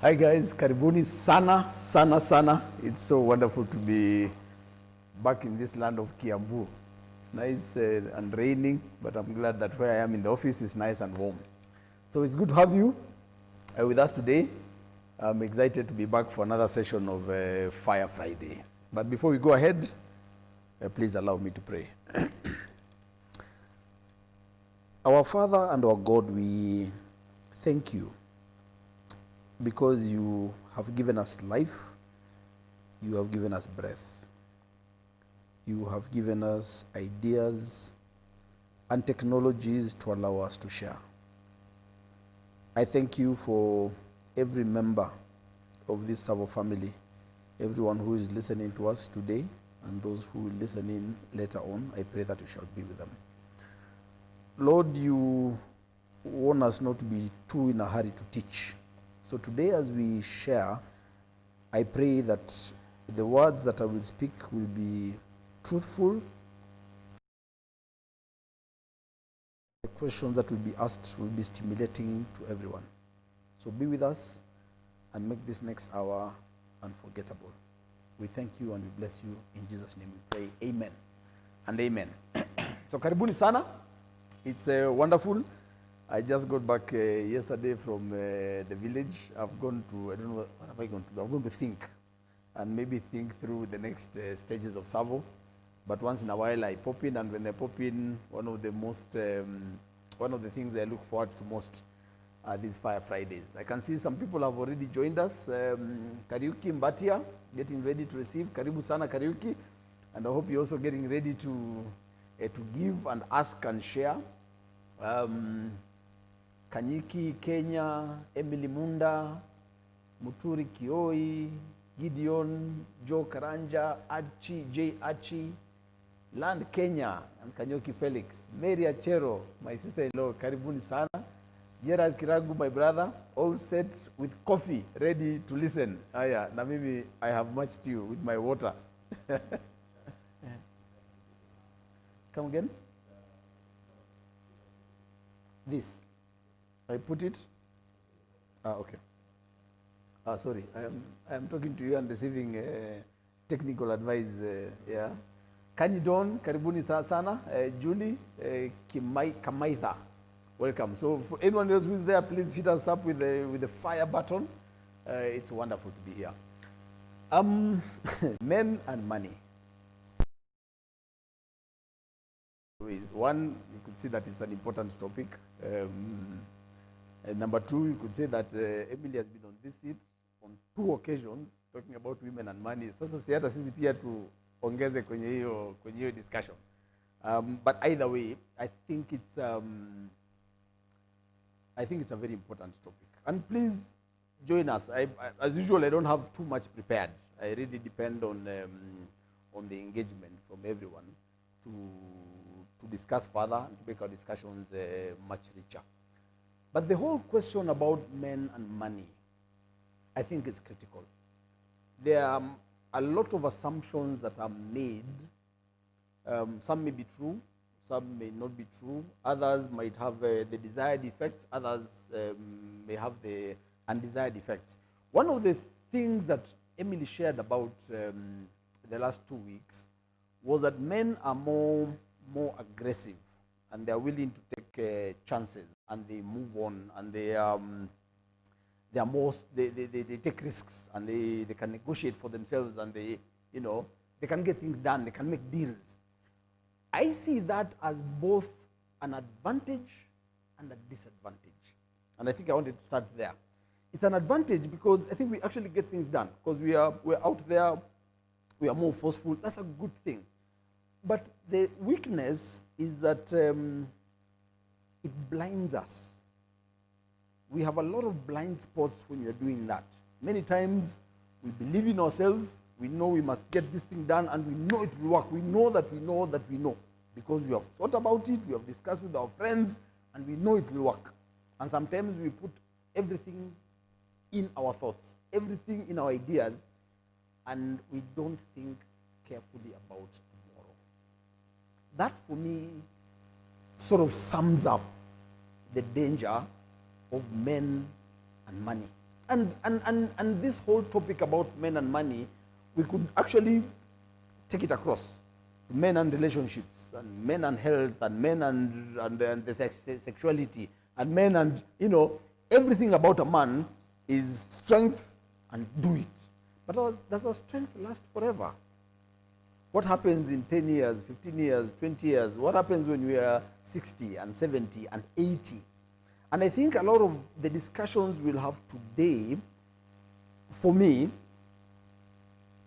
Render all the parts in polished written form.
Hi guys, karibuni sana sana sana. It's so wonderful to be back in this land of Kiambu. It's nice and raining, but I'm glad that where I am in the office is nice and warm. So it's good to have you with us today. I'm excited to be back for another session of Fire Friday. But before we go ahead, please allow me to pray. Our Father and our God, we thank you because you have given us life, you have given us breath, you have given us ideas and technologies to allow us to share. I thank you for every member of this Savo family, everyone who is listening to us today, and those who will listen in later on. I pray that you shall be with them. Lord, you want us not to be too in a hurry to teach. So today as we share, I pray that the words that I will speak will be truthful. The questions that will be asked will be stimulating to everyone. So be with us and make this next hour unforgettable. We thank you and we bless you. In Jesus' name we pray. Amen and amen. So karibuni sana. It's wonderful. I just got back yesterday from the village. I've gone to, I don't know, what have I gone to do? I'm going to think and maybe think through the next stages of Savo. But once in a while I pop in, and when I pop in, one of the things I look forward to most are these Fire Fridays. I can see some people have already joined us. Kariuki Mbatia, getting ready to receive. Karibu sana Kariuki. And I hope you're also getting ready to give and ask and share. Kanyiki, Kenya, Emily Munda, Muturi Kioi, Gideon, Joe Karanja, Achi, J. Achi, Land Kenya, and Kanyoki Felix, Mary Achero, my sister-in-law, Karibuni Sana, Gerald Kiragu, my brother, all set with coffee, ready to listen. Aya, na mimi, I have matched you with my water. Come again? This. I put it? Okay. Sorry, I am talking to you and receiving technical advice. Yeah. Kanidon, karibuni sana. Julie, Kamaitha, welcome. So for anyone else who is there, please hit us up with the fire button. It's wonderful to be here. Men and money. One, you could see that it's an important topic. And number two, you could say that Emily has been on this seat on 2 occasions talking about women and money. Sasa si hata sisi pia tuongeze kwenye hiyo discussion. But either way, I think it's a very important topic. And please join us. As usual, I don't have too much prepared. I really depend on the engagement from everyone to discuss further and to make our discussions much richer. But the whole question about men and money, I think is critical. There are a lot of assumptions that are made. Some may be true, some may not be true. Others might have the desired effects, others may have the undesired effects. One of the things that Emily shared about the last 2 weeks was that men are more aggressive, and they are willing to take chances, and they move on, and they take risks, and they can negotiate for themselves, and they can get things done, they can make deals. I see that as both an advantage and a disadvantage, and I think I wanted to start there. It's an advantage because I think we actually get things done, because we're out there, we are more forceful. That's a good thing. But the weakness is that it blinds us. We have a lot of blind spots when we're doing that. Many times we believe in ourselves, we know we must get this thing done, and we know it will work. We know that we know that we know, because we have thought about it, we have discussed with our friends, and we know it will work. And sometimes we put everything in our thoughts, everything in our ideas, and we don't think carefully about tomorrow. That, for me, sort of sums up the danger of men and money. And this whole topic about men and money, we could actually take it across to men and relationships, and men and health, and men and the sexuality, and men and, everything about a man is strength and do it. But does our strength last forever? What happens in 10 years, 15 years, 20 years? What happens when we are 60 and 70 and 80? And I think a lot of the discussions we'll have today, for me,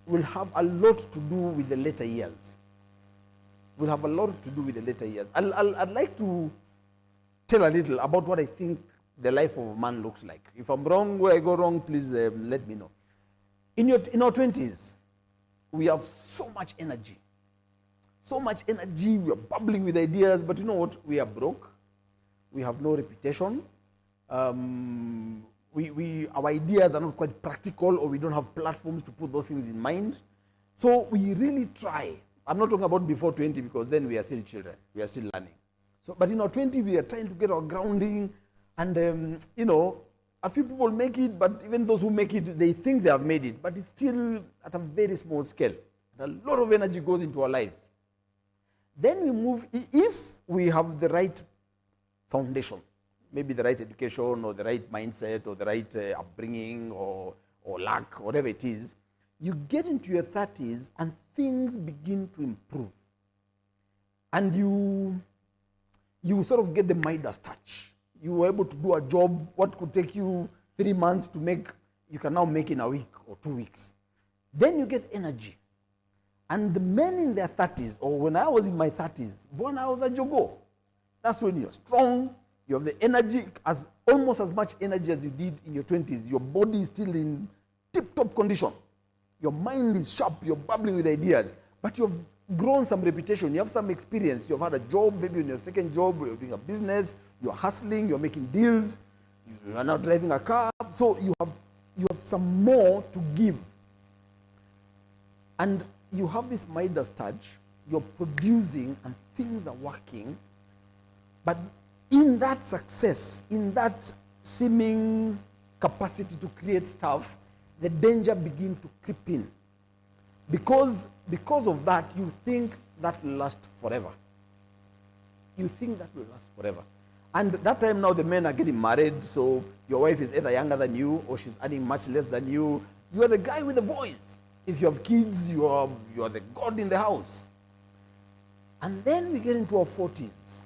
will have a lot to do with the later years. Will have a lot to do with the later years. I'd like to tell a little about what I think the life of a man looks like. If I'm wrong, where I go wrong, please let me know. In our 20s, we have so much energy. So much energy, we are bubbling with ideas, but you know what? We are broke. We have no reputation. Our ideas are not quite practical, or we don't have platforms to put those things in mind. So we really try. I'm not talking about before 20, because then we are still children. We are still learning. So, but in our 20, we are trying to get our grounding, and a few people make it, but even those who make it, they think they have made it, but it's still at a very small scale. And a lot of energy goes into our lives. Then we move, if we have the right foundation, maybe the right education, or the right mindset, or the right upbringing, or luck, whatever it is, you get into your 30s and things begin to improve. And you sort of get the Midas touch. You were able to do a job, what could take you 3 months to make, you can now make in a week or 2 weeks. Then you get energy. And the men in their 30s, or when I was in my 30s, when I was a jogo, that's when you're strong, you have the energy, almost as much energy as you did in your 20s. Your body is still in tip-top condition. Your mind is sharp, you're bubbling with ideas, but you've grown some reputation, you have some experience, you've had a job, maybe in your second job, you're doing a business, you're hustling, you're making deals, you are now driving a car, so you have some more to give. And you have this Midas touch, you're producing and things are working, but in that success, in that seeming capacity to create stuff, the danger begins to creep in. Because of that, you think that will last forever. You think that will last forever. And that time now the men are getting married, so your wife is either younger than you, or she's earning much less than you. You are the guy with the voice. If you have kids, you are the god in the house. And then we get into our 40s.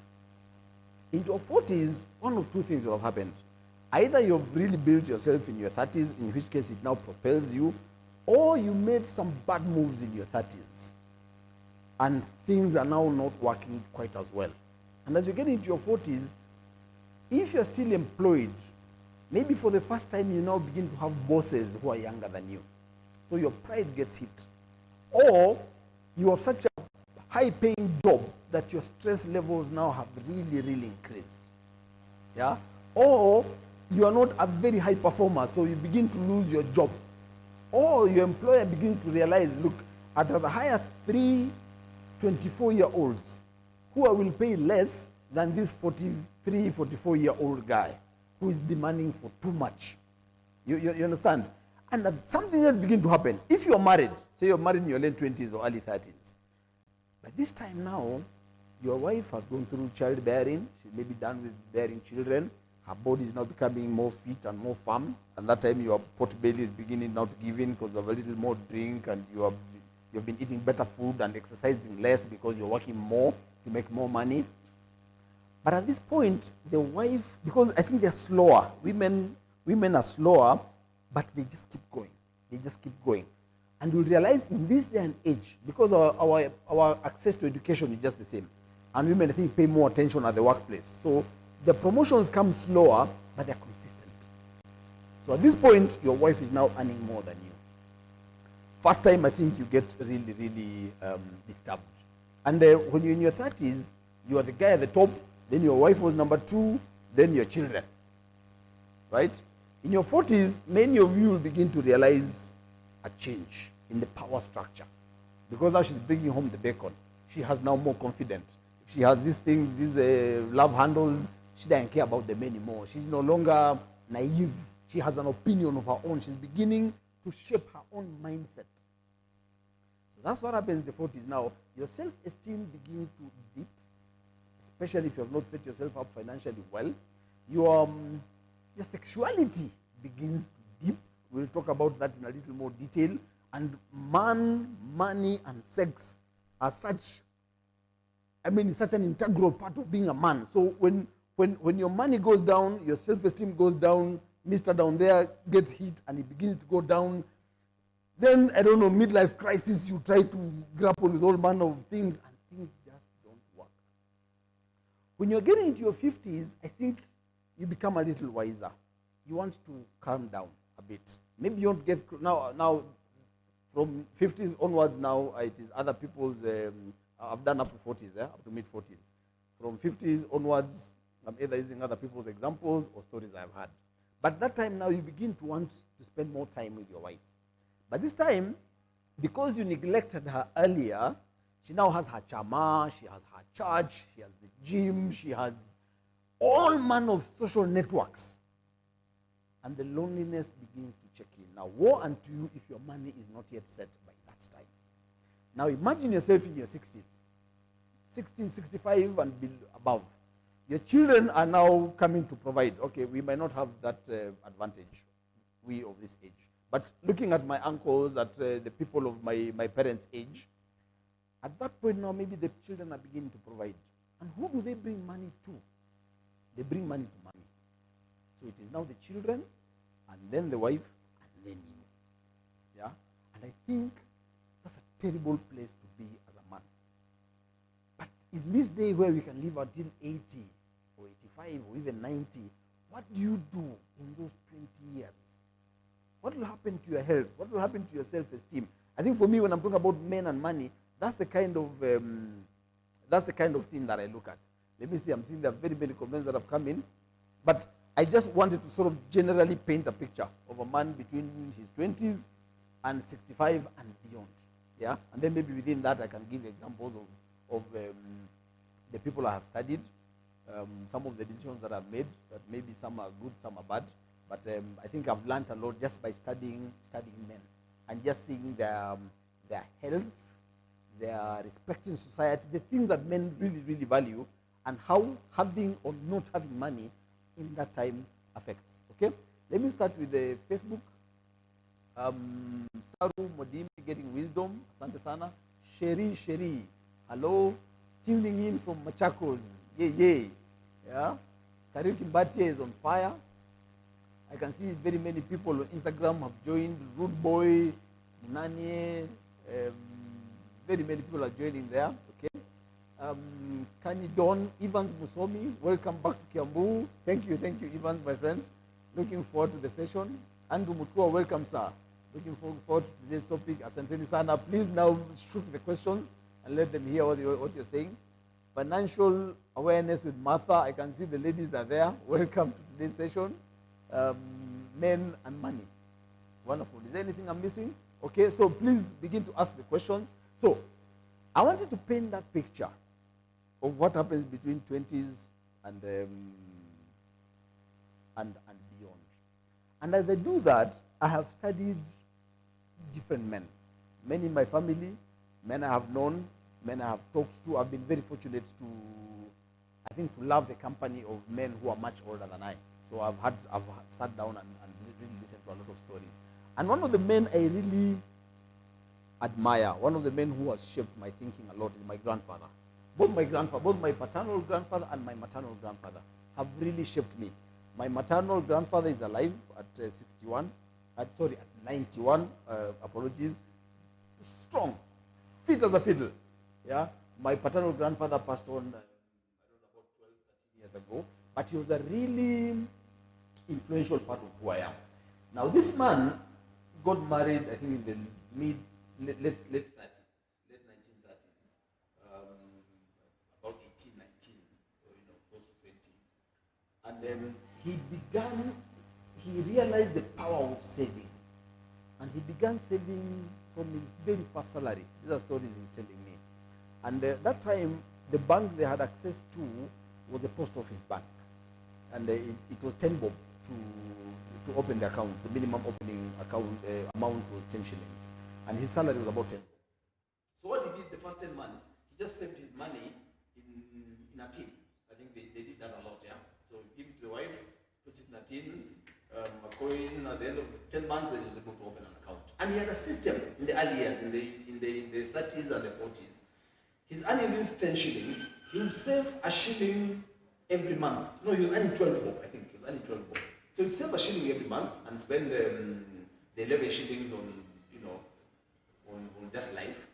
Into our 40s, one of two things will have happened. Either you've really built yourself in your 30s, in which case it now propels you, or you made some bad moves in your 30s, and things are now not working quite as well. And as you get into your 40s, if you're still employed, maybe for the first time you now begin to have bosses who are younger than you. So your pride gets hit. Or you have such a high-paying job that your stress levels now have really, really increased. Yeah? Or you are not a very high performer, so you begin to lose your job. Or your employer begins to realize, look, I'd rather hire 3 24-year-olds who I will pay less than this 43, 44-year-old guy who is demanding for too much. You understand? And that something else begins to happen. If you're married, say you're married in your late 20s or early 30s, by this time now, your wife has gone through childbearing. She may be done with bearing children. Her body is now becoming more fit and more firm. And that time your pot belly is beginning now to give in because of a little more drink, and you've been eating better food and exercising less because you're working more to make more money. But at this point, the wife, because I think they're slower. Women are slower, but they just keep going. They just keep going. And you'll realize in this day and age, because our access to education is just the same, and women, I think, pay more attention at the workplace. So the promotions come slower, but they're consistent. So at this point, your wife is now earning more than you. First time, I think you get really, really disturbed. And when you're in your 30s, you are the guy at the top, then your wife was number 2, then your children. Right? In your 40s, many of you will begin to realize a change in the power structure. Because now she's bringing home the bacon. She has now more confidence. If she has these things, these love handles, she doesn't care about them anymore. She's no longer naive She has an opinion of her own. She's beginning to shape her own mindset. So that's what happens in the 40s. Now, your self-esteem begins to dip, especially if you have not set yourself up financially well. Your sexuality begins to dip. We'll talk about that in a little more detail. And man, money, and sex are such, it's such an integral part of being a man. So when your money goes down, your self-esteem goes down, Mr. Down there gets hit and it begins to go down. Then, I don't know, midlife crisis, you try to grapple with all manner of things and things just don't work. When you're getting into your 50s, I think you become a little wiser. You want to calm down a bit. Maybe you don't get, now from 50s onwards now, it is other people's, I've done up to 40s, up to mid-40s. From 50s onwards, I'm either using other people's examples or stories I've had. But that time now, you begin to want to spend more time with your wife. But this time, because you neglected her earlier, she now has her chama, she has her church, she has the gym, she has all manner of social networks. And the loneliness begins to check in. Now, woe unto you if your money is not yet set by that time. Now, imagine yourself in your 60s, 60, 65 and above. Your children are now coming to provide. Okay, we might not have that advantage, we of this age. But looking at my uncles, at the people of my parents' age, at that point now, maybe the children are beginning to provide. And who do they bring money to? They bring money to mommy. So it is now the children, and then the wife, and then you. Yeah? And I think that's a terrible place to be as a man. But in this day where we can live until 80 or 85 or even 90, what do you do in those 20 years? What will happen to your health? What will happen to your self-esteem? I think for me, when I'm talking about men and money, that's the kind of thing that I look at. Let me see, I'm seeing there are very many comments that have come in. But I just wanted to sort of generally paint a picture of a man between his 20s and 65 and beyond. Yeah? And then maybe within that I can give examples of the people I have studied, some of the decisions that I've made, that maybe some are good, some are bad. But I think I've learned a lot just by studying men and just seeing their health, their respect in society, the things that men really, really value, and how having or not having money in that time affects. Okay? Let me start with the Facebook. Saru Modimi getting wisdom. Asante sana. Sheri. Hello. Tuning in from Mcharo. Yay. Yeah. Karil Kimbatie is on fire. I can see very many people on Instagram have joined. Rude Boy, Nani, very many people are joining there. Okay. Kani Don, Evans Musomi, welcome back to Kiambu. Thank you, Evans, my friend. Looking forward to the session. Andrew Mutua, welcome, sir. Looking forward to today's topic. Asanteni sana. Please now shoot the questions and let them hear what you're saying. Financial awareness with Martha. I can see the ladies are there. Welcome to today's session. Men and money. Wonderful. Is there anything I'm missing? Okay, so please begin to ask the questions. So, I wanted to paint that picture of what happens between 20s and beyond. And as I do that, I have studied different men. Men in my family, men I have known, men I have talked to. I've been very fortunate to, I think, to love the company of men who are much older than I. So I've sat down and really listened to a lot of stories. And one of the men I really admire, one of the men who has shaped my thinking a lot is my grandfather. Both my paternal grandfather and my maternal grandfather have really shaped me. My maternal grandfather is alive at 91, apologies. Strong, fit as a fiddle. Yeah. My paternal grandfather passed on, I don't know, about 12, 13 years ago. But he was a really influential part of who I am. Now, this man got married, I think, in the late 30s, late 1930s, about 18, 19, close to 20. And then he realized the power of saving. And he began saving from his very first salary. These are stories he's telling me. And that time, the bank they had access to was the post office bank. And it was 10 bob to to open the account. The minimum opening account amount was 10 shillings. And his salary was about 10. So what he did the first 10 months, he just saved his money in a tin. I think they did that a lot, yeah? So give it to the wife, puts it in a tin, a coin. At the end of 10 months, then he was able to open an account. And he had a system in the early years, in the 30s and the 40s. He's earning these 10 shillings. He would save a shilling every month. No, he was earning 12 bob, I think. He was earning 12 bob. So he'd save a shilling every month and spend the 11 shillings on, on just life.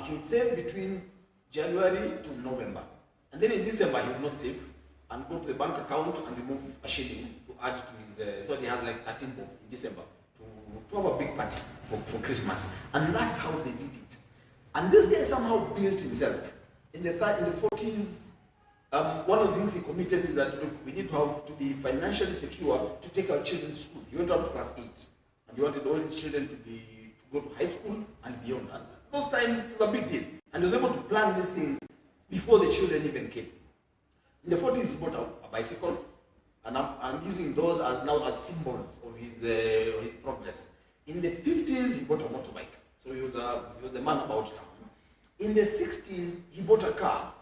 He would save between January to November. And then in December, he would not save and go to the bank account and remove a shilling to add to his, so he has like 13 bob in December to have a big party for Christmas. And that's how they did it. And this guy somehow built himself. In the 40s, one of the things he committed is that, look, we need to be financially secure to take our children to school. He went up to class 8. And he wanted all his children to go to high school and beyond. And those times, it was a big deal. And he was able to plan these things before the children even came. In the 40s, he bought a bicycle. And I'm using those as symbols of his progress. In the 50s, he bought a motorbike. So he was the man about town. In the 60s, he bought a car.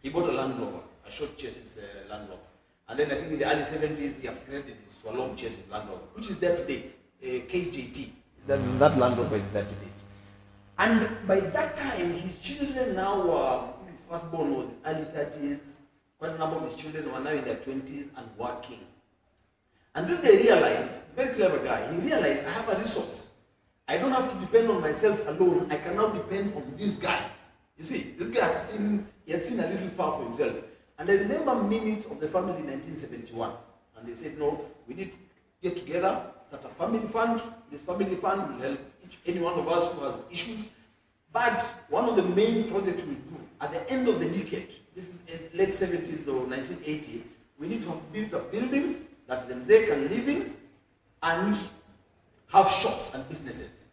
He bought a Land Rover, a short chassis Land Rover. And then I think in the early 70s, he upgraded it to a long chassis Land Rover, which is there today, KJT. That Land Rover is there today. And by that time, his children now, I think his firstborn was early 30s. Quite a number of his children were now in their 20s and working. And this guy realized, very clever guy, he realized, I have a resource. I don't have to depend on myself alone. I can now depend on these guys. You see, this guy had seen a little far for himself. And I remember minutes of the family in 1971. And they said, no, we need to get together, start a family fund. This family fund will help any one of us who has issues. But one of the main projects we do at the end of the decade, this is late 70s or 1980, we need to have built a building that they can live in and have shops and businesses.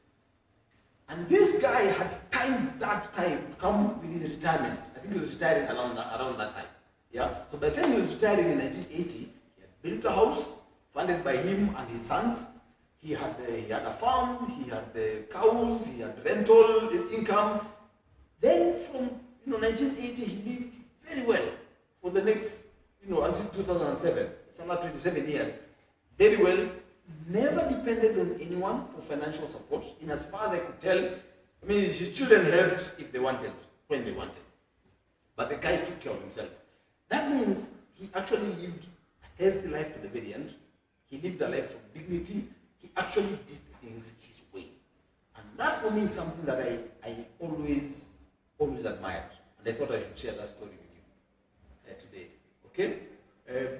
And this guy had timed that time to come with his retirement. I think he was retiring around that time. Yeah. So by the time he was retiring in 1980, he had built a house funded by him and his sons. He had a farm, he had cows, he had rental income. Then from 1980, he lived very well for the next until 2007. It's another 27 years. Very well. Never depended on anyone for financial support. In as far as I could tell, I mean, his children helped if they wanted, when they wanted. But the guy took care of himself. That means he actually lived a healthy life to the very end. He lived a life of dignity. He actually did things his way. And that for me is something that I always admired. And I thought I should share that story with you today. Okay?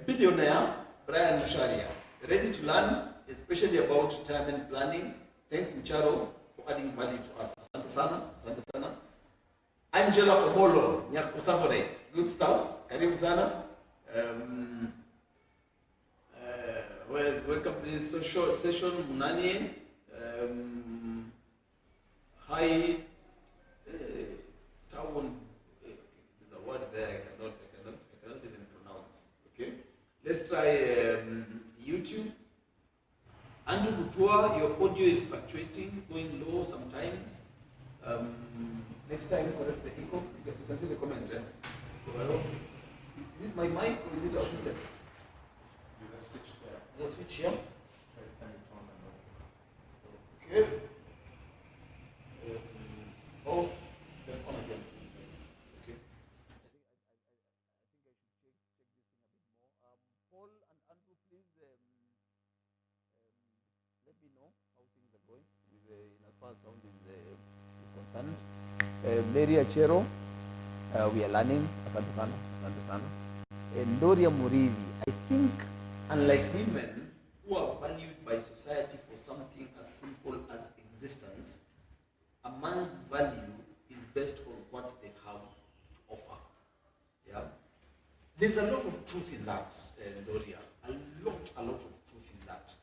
Billionaire Brian Mcharo, ready to learn, especially about retirement planning. Thanks, Mcharo, for adding value to us. Asante sana, asante sana. Angela Omolo, Nyako Savorite, good stuff. Karibu sana. Welcome to this social session, Munani. Hi, Town. There's a word there I cannot even pronounce. Okay, let's try YouTube. Andrew Butua, your audio is fluctuating, going low sometimes. Next time, correct the echo. You can see the comment. So I hope. Is it my mic or is it the system? Just switch here. Okay. Off, then on again. Okay. I think I should check this thing a bit more. Paul and Andrew, please let me know how things are going in as far as sound is concerned. Mary Mcharo, we are learning. Asante sana, asante sana. Doria Muridi, I think, unlike women who are valued by society for something as simple as existence, a man's value is based on what they have to offer. Yeah, there's a lot of truth in that, Doria. A lot of truth in that.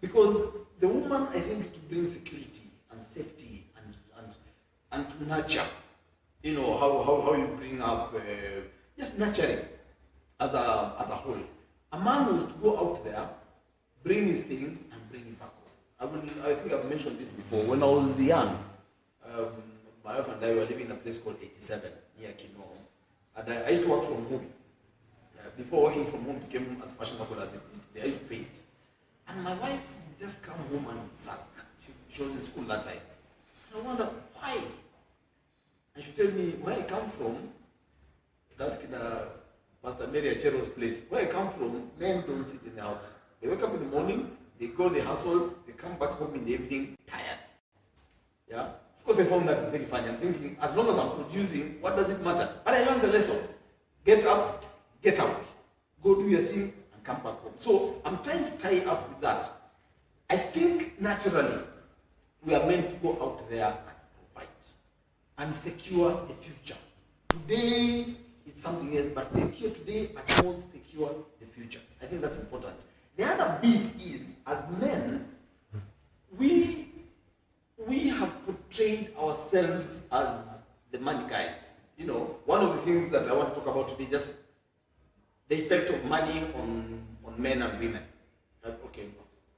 Because the woman, I think, is to bring security and safety and to nurture. How you bring up just nurturing as a whole. A man was to go out there, bring his thing, and bring it back home. I think I've mentioned this before. When I was young, my wife and I were living in a place called 87 near Kino, and I used to work from home. Before working from home became as fashionable as it is today, I used to paint. And my wife would just come home and sulk. She was in school that time. And I wonder why. And she tell me where I come from. That's Pastor Mary Mcharo's place. Where I come from, men don't sit in the house. They wake up in the morning, they go, they hustle, they come back home in the evening tired. Yeah? Of course, I found that very funny. I'm thinking, as long as I'm producing, what does it matter? But I learned a lesson. Get up, get out. Go do your thing and come back home. So I'm trying to tie up with that. I think naturally, we are meant to go out there and provide and secure the future. Today, it's something else, but secure today at most secure the future. I think that's important. The other bit is, as men, we have portrayed ourselves as the money guys. You know, one of the things that I want to talk about today is just the effect of money on men and women. Okay,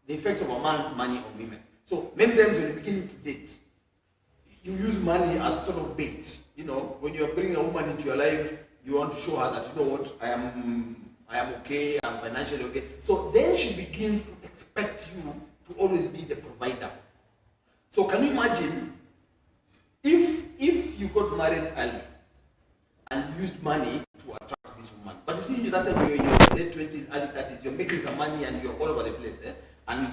the effect of a man's money on women. So many times when you're beginning to date, you use money as sort of bait. You know, when you're bringing a woman into your life, you want to show her that, you know what, I am okay, I'm financially okay. So then she begins to expect you to always be the provider. So can you imagine if you got married early and used money to attract this woman? But you see, that time you're in your late 20s, early 30s, you're making some money and you're all over the place. And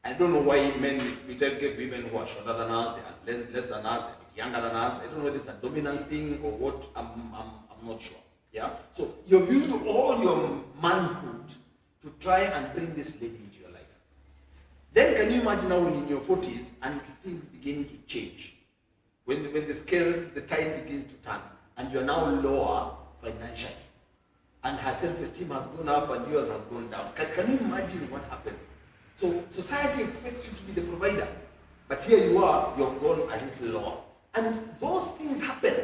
I don't know why men, we try to get women who are shorter than us, they are less than us, they're a bit younger than us. I don't know whether it's a dominance thing or what, I'm not sure. Yeah? So you've used all your manhood to try and bring this lady into your life. Then can you imagine now when in your 40s and things begin to change? When the scales, the tide begins to turn and you're now lower financially. And her self-esteem has gone up and yours has gone down. Can you imagine what happens? So society expects you to be the provider. But here you are, you've gone a little lower. And those things happen.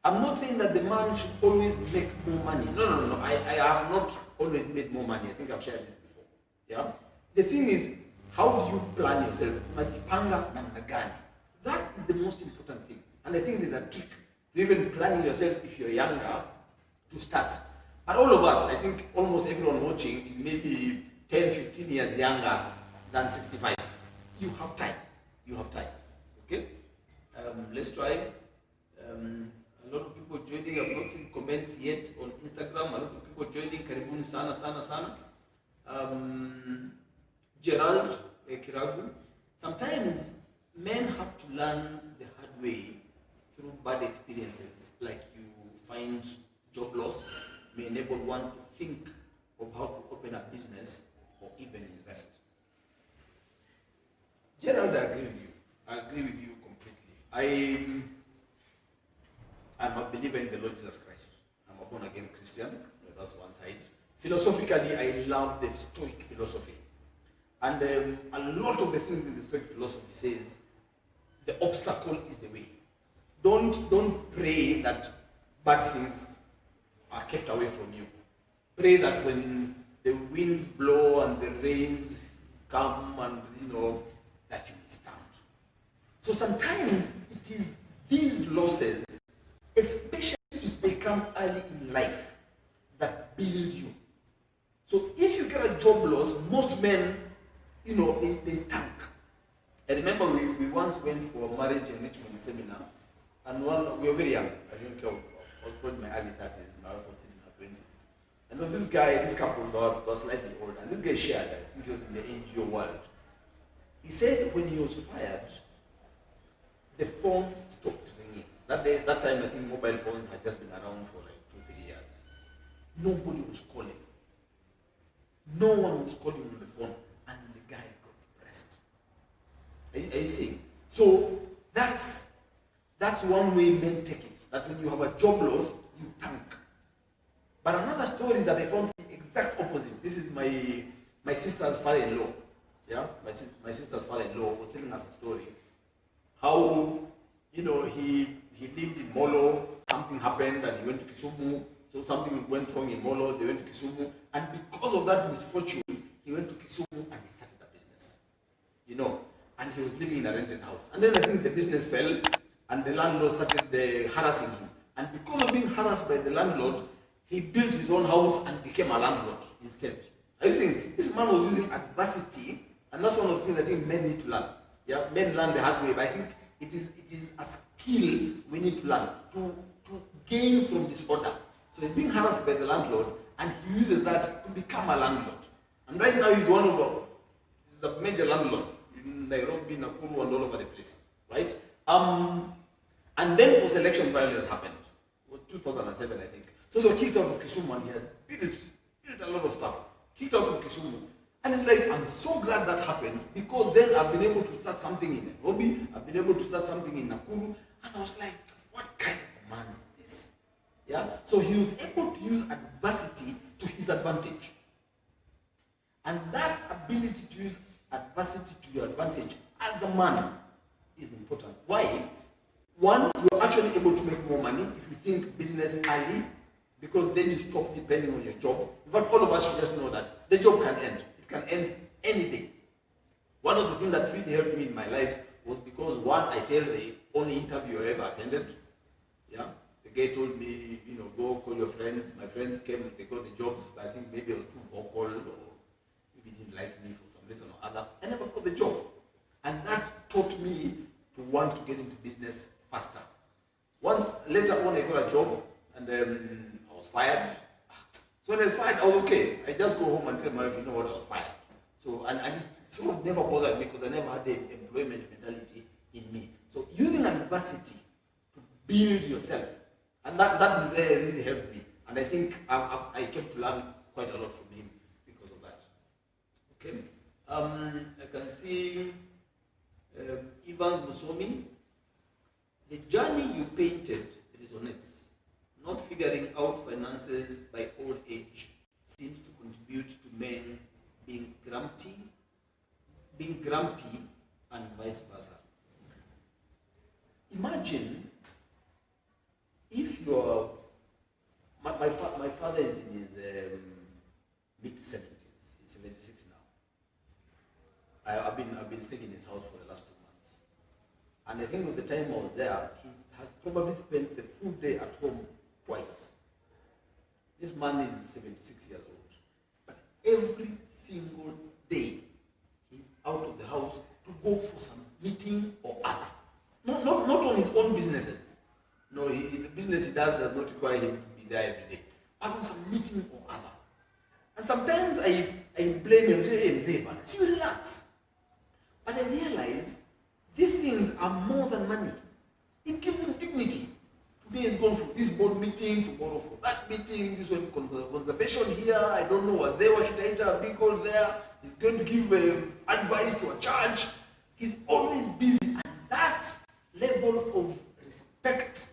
I'm not saying that the man should always make more money. No. I have not always made more money. I think I've shared this before. Yeah. The thing is, how do you plan yourself? Majipanga namna gani? That is the most important thing. And I think there's a trick to even planning yourself if you're younger to start. And all of us, I think almost everyone watching is maybe 10, 15 years younger than 65. You have time. You have time. Okay? Let's try. A lot of people joining. I've not seen comments yet on Instagram. A lot of people joining. Karibuni sana. Gerald Kiragu. Sometimes men have to learn the hard way through bad experiences. Like you find job loss may enable one to think of how to open a business or even invest. Gerald, I agree with you. I agree with you completely. I'm a believer in the Lord Jesus Christ. I'm a born-again Christian. That's one side. Philosophically, I love the Stoic philosophy. And a lot of the things in the Stoic philosophy says the obstacle is the way. Don't pray that bad things are kept away from you. Pray that when the winds blow and the rains come and, that you will stand. So sometimes it is these losses, especially if they come early in life, that build you. So if you get a job loss, most men, they tank. I remember we once went for a marriage enrichment seminar, and we were very young. I think I was probably in my early 30s, my wife was in her 20s. And then this couple was slightly older, and this guy shared, I think he was in the NGO world. He said when he was fired, the phone stopped ringing. That time I think mobile phones had just been around for like 2-3 years. Nobody was calling. No one was calling on the phone, and the guy got depressed. Are you seeing? So that's one way men take it. That when you have a job loss, you tank. But another story that I found the exact opposite. This is my sister's father-in-law. Yeah, my sister's father-in-law was telling us a story. How he lived in Molo. Something happened that he went to Kisumu. So something went wrong in Molo. They went to Kisumu, And because of that misfortune, he went to Kisumu and he started a business. And he was living in a rented house. And then I think the business fell and the landlord started harassing him. And because of being harassed by the landlord, he built his own house and became a landlord instead. I think this man was using adversity, and that's one of the things I think men need to learn. Yeah, men learn the hard way, but I think it is a skill we need to learn to gain from disorder. So he's being harassed by the landlord, and he uses that to become a landlord. And right now he's he's a major landlord in Nairobi, Nakuru, and all over the place, right? And then post-election violence happened, 2007, I think. So they were kicked out of Kisumu, and he had built a lot of stuff. Kicked out of Kisumu. And it's like, I'm so glad that happened, because then I've been able to start something in Nairobi, I've been able to start something in Nakuru, and I was like, what kind of man is this? Yeah? So he was able to use adversity to his advantage. And that ability to use adversity to your advantage as a man is important. Why? One, you're actually able to make more money if you think business early, because then you stop depending on your job. In fact, all of us should just know that the job can end. It can end any day. One of the things that really helped me in my life was because, one, I failed the only interview I ever attended. Yeah, the guy told me, go call your friends. My friends came, they got the jobs, but I think maybe I was too vocal, or maybe didn't like me for some reason or other. I never got the job. And that taught me to want to get into business faster. Once later on, I got a job, and I was fired. So when I was fired, I was okay. I just go home and tell my wife, I was fired. So, and it sort of never bothered me, because I never had the employment mentality in me. So using adversity to build yourself, and that really helped me. And I think I came to learn quite a lot from him because of that. Okay. I can see Evans Musomi. The journey you painted resonates. Not figuring out finances by old age seems to contribute to men being grumpy, and vice versa. Imagine if you're, my father is in his mid-70s, he's 76 now. I've been staying in his house for the last 2 months. And I think at the time I was there, he has probably spent the full day at home twice. This man is 76 years old. But every single day, he's out of the house to go for some meeting or other. Not on his own businesses. No, the business he does not require him to be there every day. But on some meeting or other. And sometimes I blame him, say, hey, Mzee, you relax. But I realize these things are more than money. It gives him dignity. Today he's going for this board meeting, tomorrow for that meeting, this one conservation here, I don't know, Azewa Kitaita, big call there. He's going to give advice to a church. He's always busy. And that level of respect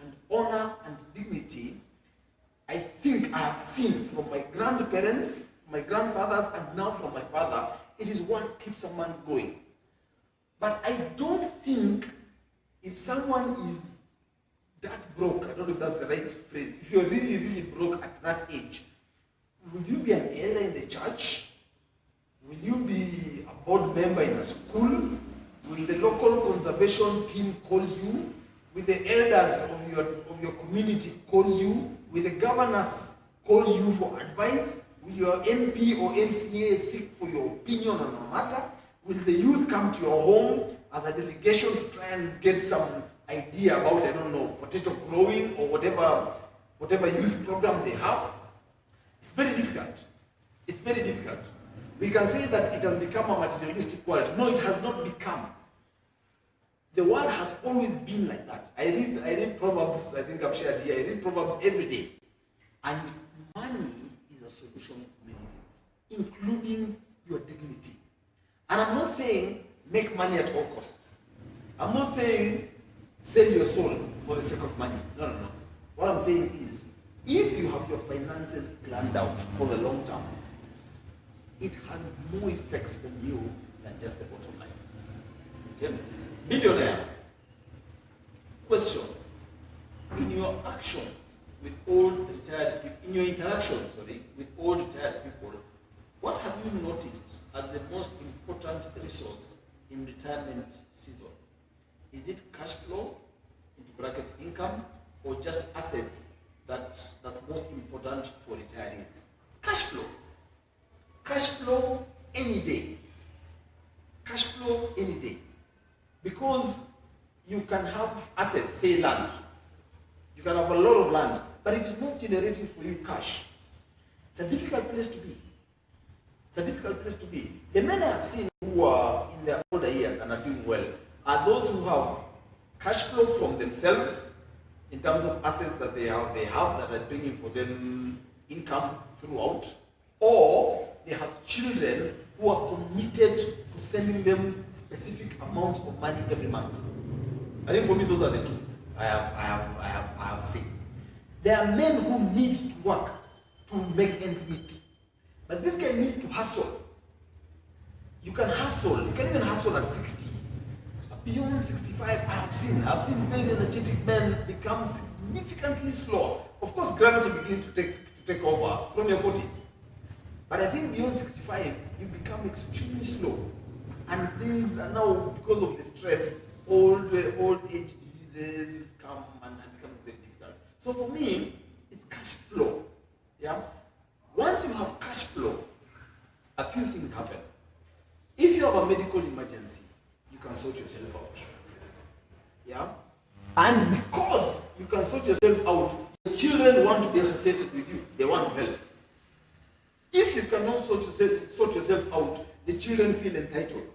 and honor and dignity, I think I have seen from my grandparents, my grandfathers, and now from my father. It is what keeps a man going. But I don't think if someone is that broke, I don't know if that's the right phrase, if you're really, really broke at that age, will you be an elder in the church? Will you be a board member in a school? Will the local conservation team call you? Will the elders of your community call you? Will the governors call you for advice? Will your MP or MCA seek for your opinion on a matter? Will the youth come to your home as a delegation to try and get some idea about, I don't know, potato growing or whatever youth program they have? It's very difficult. It's very difficult. We can say that it has become a materialistic world. No, it has not become. The world has always been like that. I read Proverbs, I think I've shared here, I read Proverbs every day. And money is a solution to many things, including your dignity. And I'm not saying make money at all costs. I'm not saying sell your soul for the sake of money. No. What I'm saying is, if you have your finances planned out for the long term, it has more effects on you than just the bottom line. Okay? Billionaire. Question. In your actions with old retired people, in your interactions, with all retired people, what have you noticed as the most important resource in retirement season? Is it cash flow, into brackets income, or just assets that's most important for retirees? Cash flow. Cash flow any day. Cash flow any day. Because you can have assets, say land. You can have a lot of land, but if it's not generating for you cash, it's a difficult place to be. It's a difficult place to be. The men I have seen who are in their older years and are doing well are those who have cash flow from themselves in terms of assets that they have that are bringing for them income throughout, or they have children who are committed to sending them specific amounts of money every month. I think for me those are the two I have seen. There are men who need to work to make ends meet, but this guy needs to hustle. You can hustle. You can even hustle at 60. Beyond 65, I've seen very energetic men become significantly slower. Of course, gravity begins to take over from your 40s. But I think beyond 65, you become extremely slow. And things are now, because of the stress, old age diseases come and become very difficult. So for me, it's cash flow. Yeah? Once you have cash flow, a few things happen. If you have a medical emergency, you can sort yourself out. Yeah? And because you can sort yourself out, the children want to be associated with you. They want to help. If you cannot sort yourself out, the children feel entitled.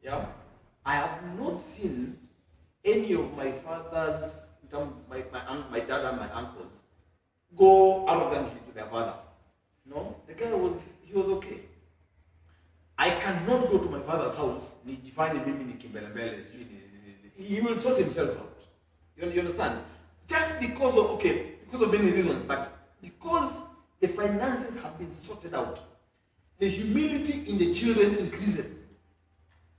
Yeah? I have not seen any of my fathers, my dad and my uncles, go arrogantly to their father. No? The guy was okay. I cannot go to my father's house. He will sort himself out. You understand? Just because of many reasons, but because the finances have been sorted out, the humility in the children increases.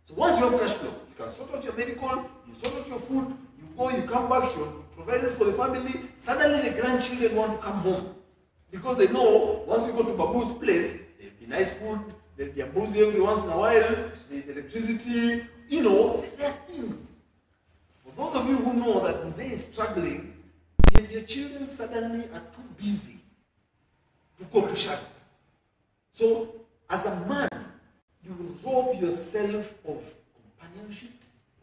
So once you have cash flow, you can sort out your medical, you sort out your food, you go, you come back, you're provided for the family. Suddenly the grandchildren want to come home because they know once you go to Babu's place, there'll be nice food, there'll be a boozy every once in a while, there's electricity, there are things. For those of you who know that Mzee is struggling, your children suddenly are too busy to go to shots. So, as a man, you rob yourself of companionship,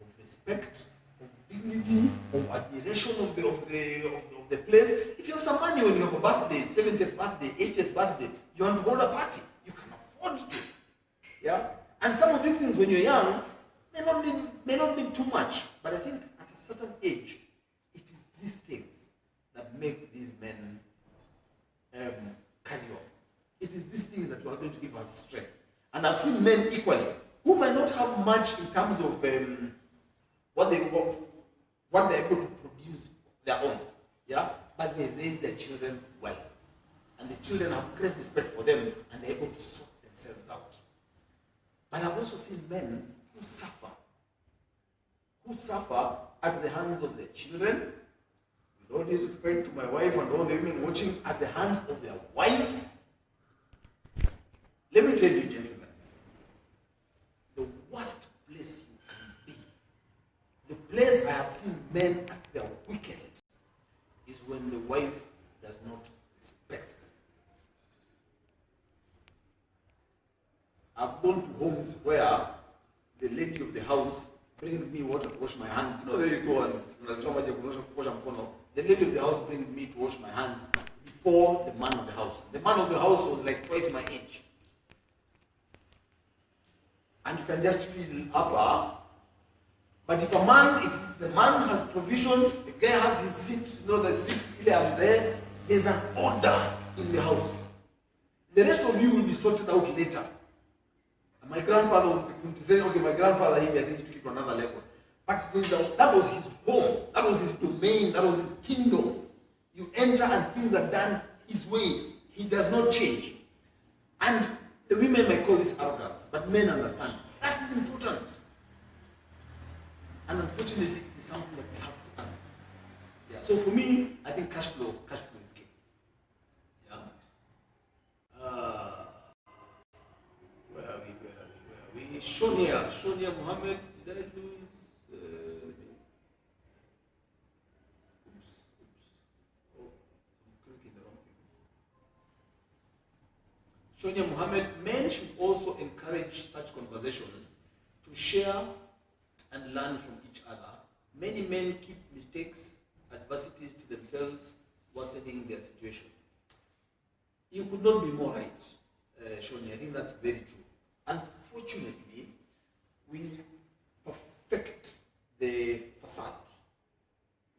of respect, of dignity, of admiration of the place. If you have some money when you have a birthday, 70th birthday, 80th birthday, you want to hold a party, you can afford to. Yeah? And some of these things when you're young may not mean too much. But I think at a certain age, it is these things that make these men carry on. It is these things that are going to give us strength. And I've seen men equally who might not have much in terms of what they're able to produce their own. Yeah? But they raise their children well. And the children have great respect for them and they're able to sort themselves out. But I've also seen men who suffer at the hands of their children, with all due respect to my wife and all the women watching, at the hands of their wives. Let me tell you, gentlemen, the worst place you can be, the place I have seen men at their weakest, is when the wife does not respect them. I've gone to homes where the lady of the house brings me water to wash my hands. There you go, and the lady of the house brings me to wash my hands before the man of the house. The man of the house was like twice my age. And you can just feel upper. But if the man has provision, the guy has his seat, the seat there's an order in the house. The rest of you will be sorted out later. And my grandfather was saying, okay, my grandfather, I think he took it to another level. But that was his home, that was his domain, that was his kingdom. You enter and things are done his way. He does not change. And the women may call this arrogance, but men understand. That is important. And unfortunately, it is something that we have to earn. Yeah. So for me, I think cash flow is key. Yeah. Shonia Mohammed, did I lose? Oh, I'm clicking the wrong things. Shonia Mohammed, men should also encourage such conversations to share and learn from each other. Many men keep mistakes, adversities to themselves, worsening their situation. You could not be more right, Shoni. I think that's very true. Unfortunately, we perfect the facade.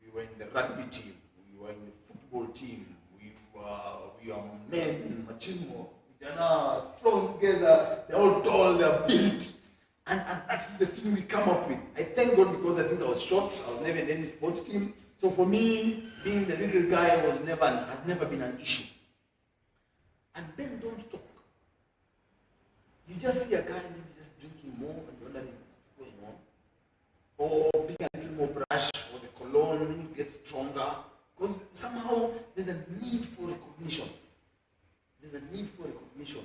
We were in the rugby team, we were in the football team, we are men, machismo, strong together, they're all tall, they're built. And that is the thing we come up with. I thank God because I think I was short, I was never in any sports team. So for me, being the little guy has never been an issue. And men don't talk. You just see a guy maybe just drinking more and wondering what's going on. Or being a little more brash, or the cologne gets stronger. Because somehow there's a need for recognition. There's a need for recognition.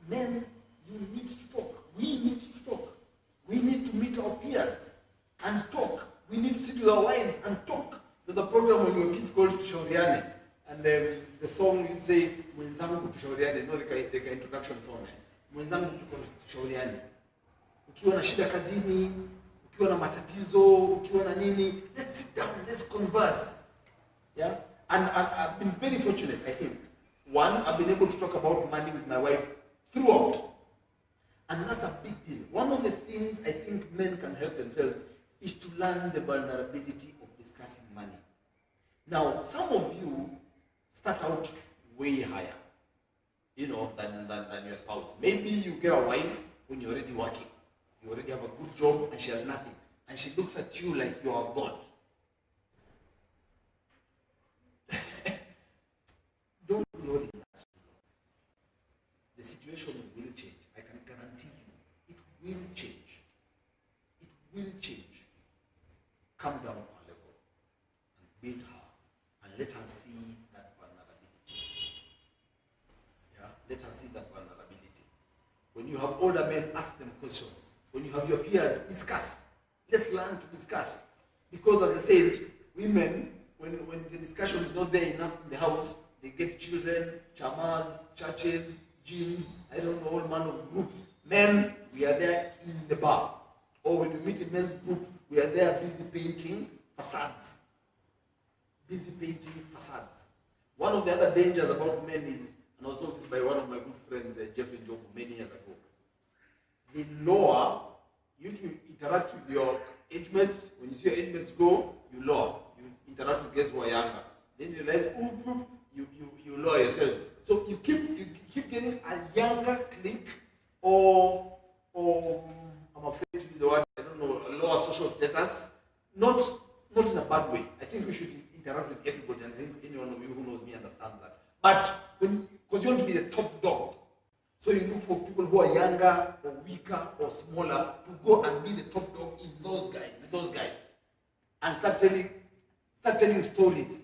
Men, you need to talk. We need to talk. We need to meet our peers and talk. We need to sit with our wives and talk. There's a program when your kids called Tushauriane. And the song you say, Mwenzangu Tushauriane, you know the introduction song. Mwenzangu Tushauriane. Ukiwa na shida kazini, ukiwa na matatizo, ukiwa na nini, let's sit down, let's converse. Yeah? And I've been very fortunate, I think. One, I've been able to talk about money with my wife throughout. And that's a big deal. One of the things I think men can help themselves is to learn the vulnerability of discussing money. Now, some of you start out way higher, than your spouse. Maybe you get a wife when you're already working. You already have a good job and she has nothing. And she looks at you like you are God. Don't glory in that. The situation will change. I can guarantee you. It will change. It will change. Come down to her level and build her and let her see that vulnerability. Yeah? Let her see that vulnerability. When you have older men, ask them questions. When you have your peers, discuss. Let's learn to discuss. Because as I said, women, when the discussion is not there enough in the house, they get children, chamas, churches, gyms, I don't know, all manner of groups. Men, we are there in the bar. Or when we meet a men's group, we are there busy painting facades. Busy painting facades. One of the other dangers about men is, and I was told this by one of my good friends, Jeffrey Job, many years ago. The lower, you to interact with your age mates, when you see your age mates go, you lower. You interact with guys who are younger. Then you realize, you lower yourselves. So you keep getting a younger clique, or I'm afraid to use the word, I don't know, a lower social status. Not in a bad way. I think we should interact with everybody, and I think any one of you who knows me understands that. But because you want to be the top dog, so you look for people who are younger or weaker or smaller to go and be the top dog in those guys, and start telling stories.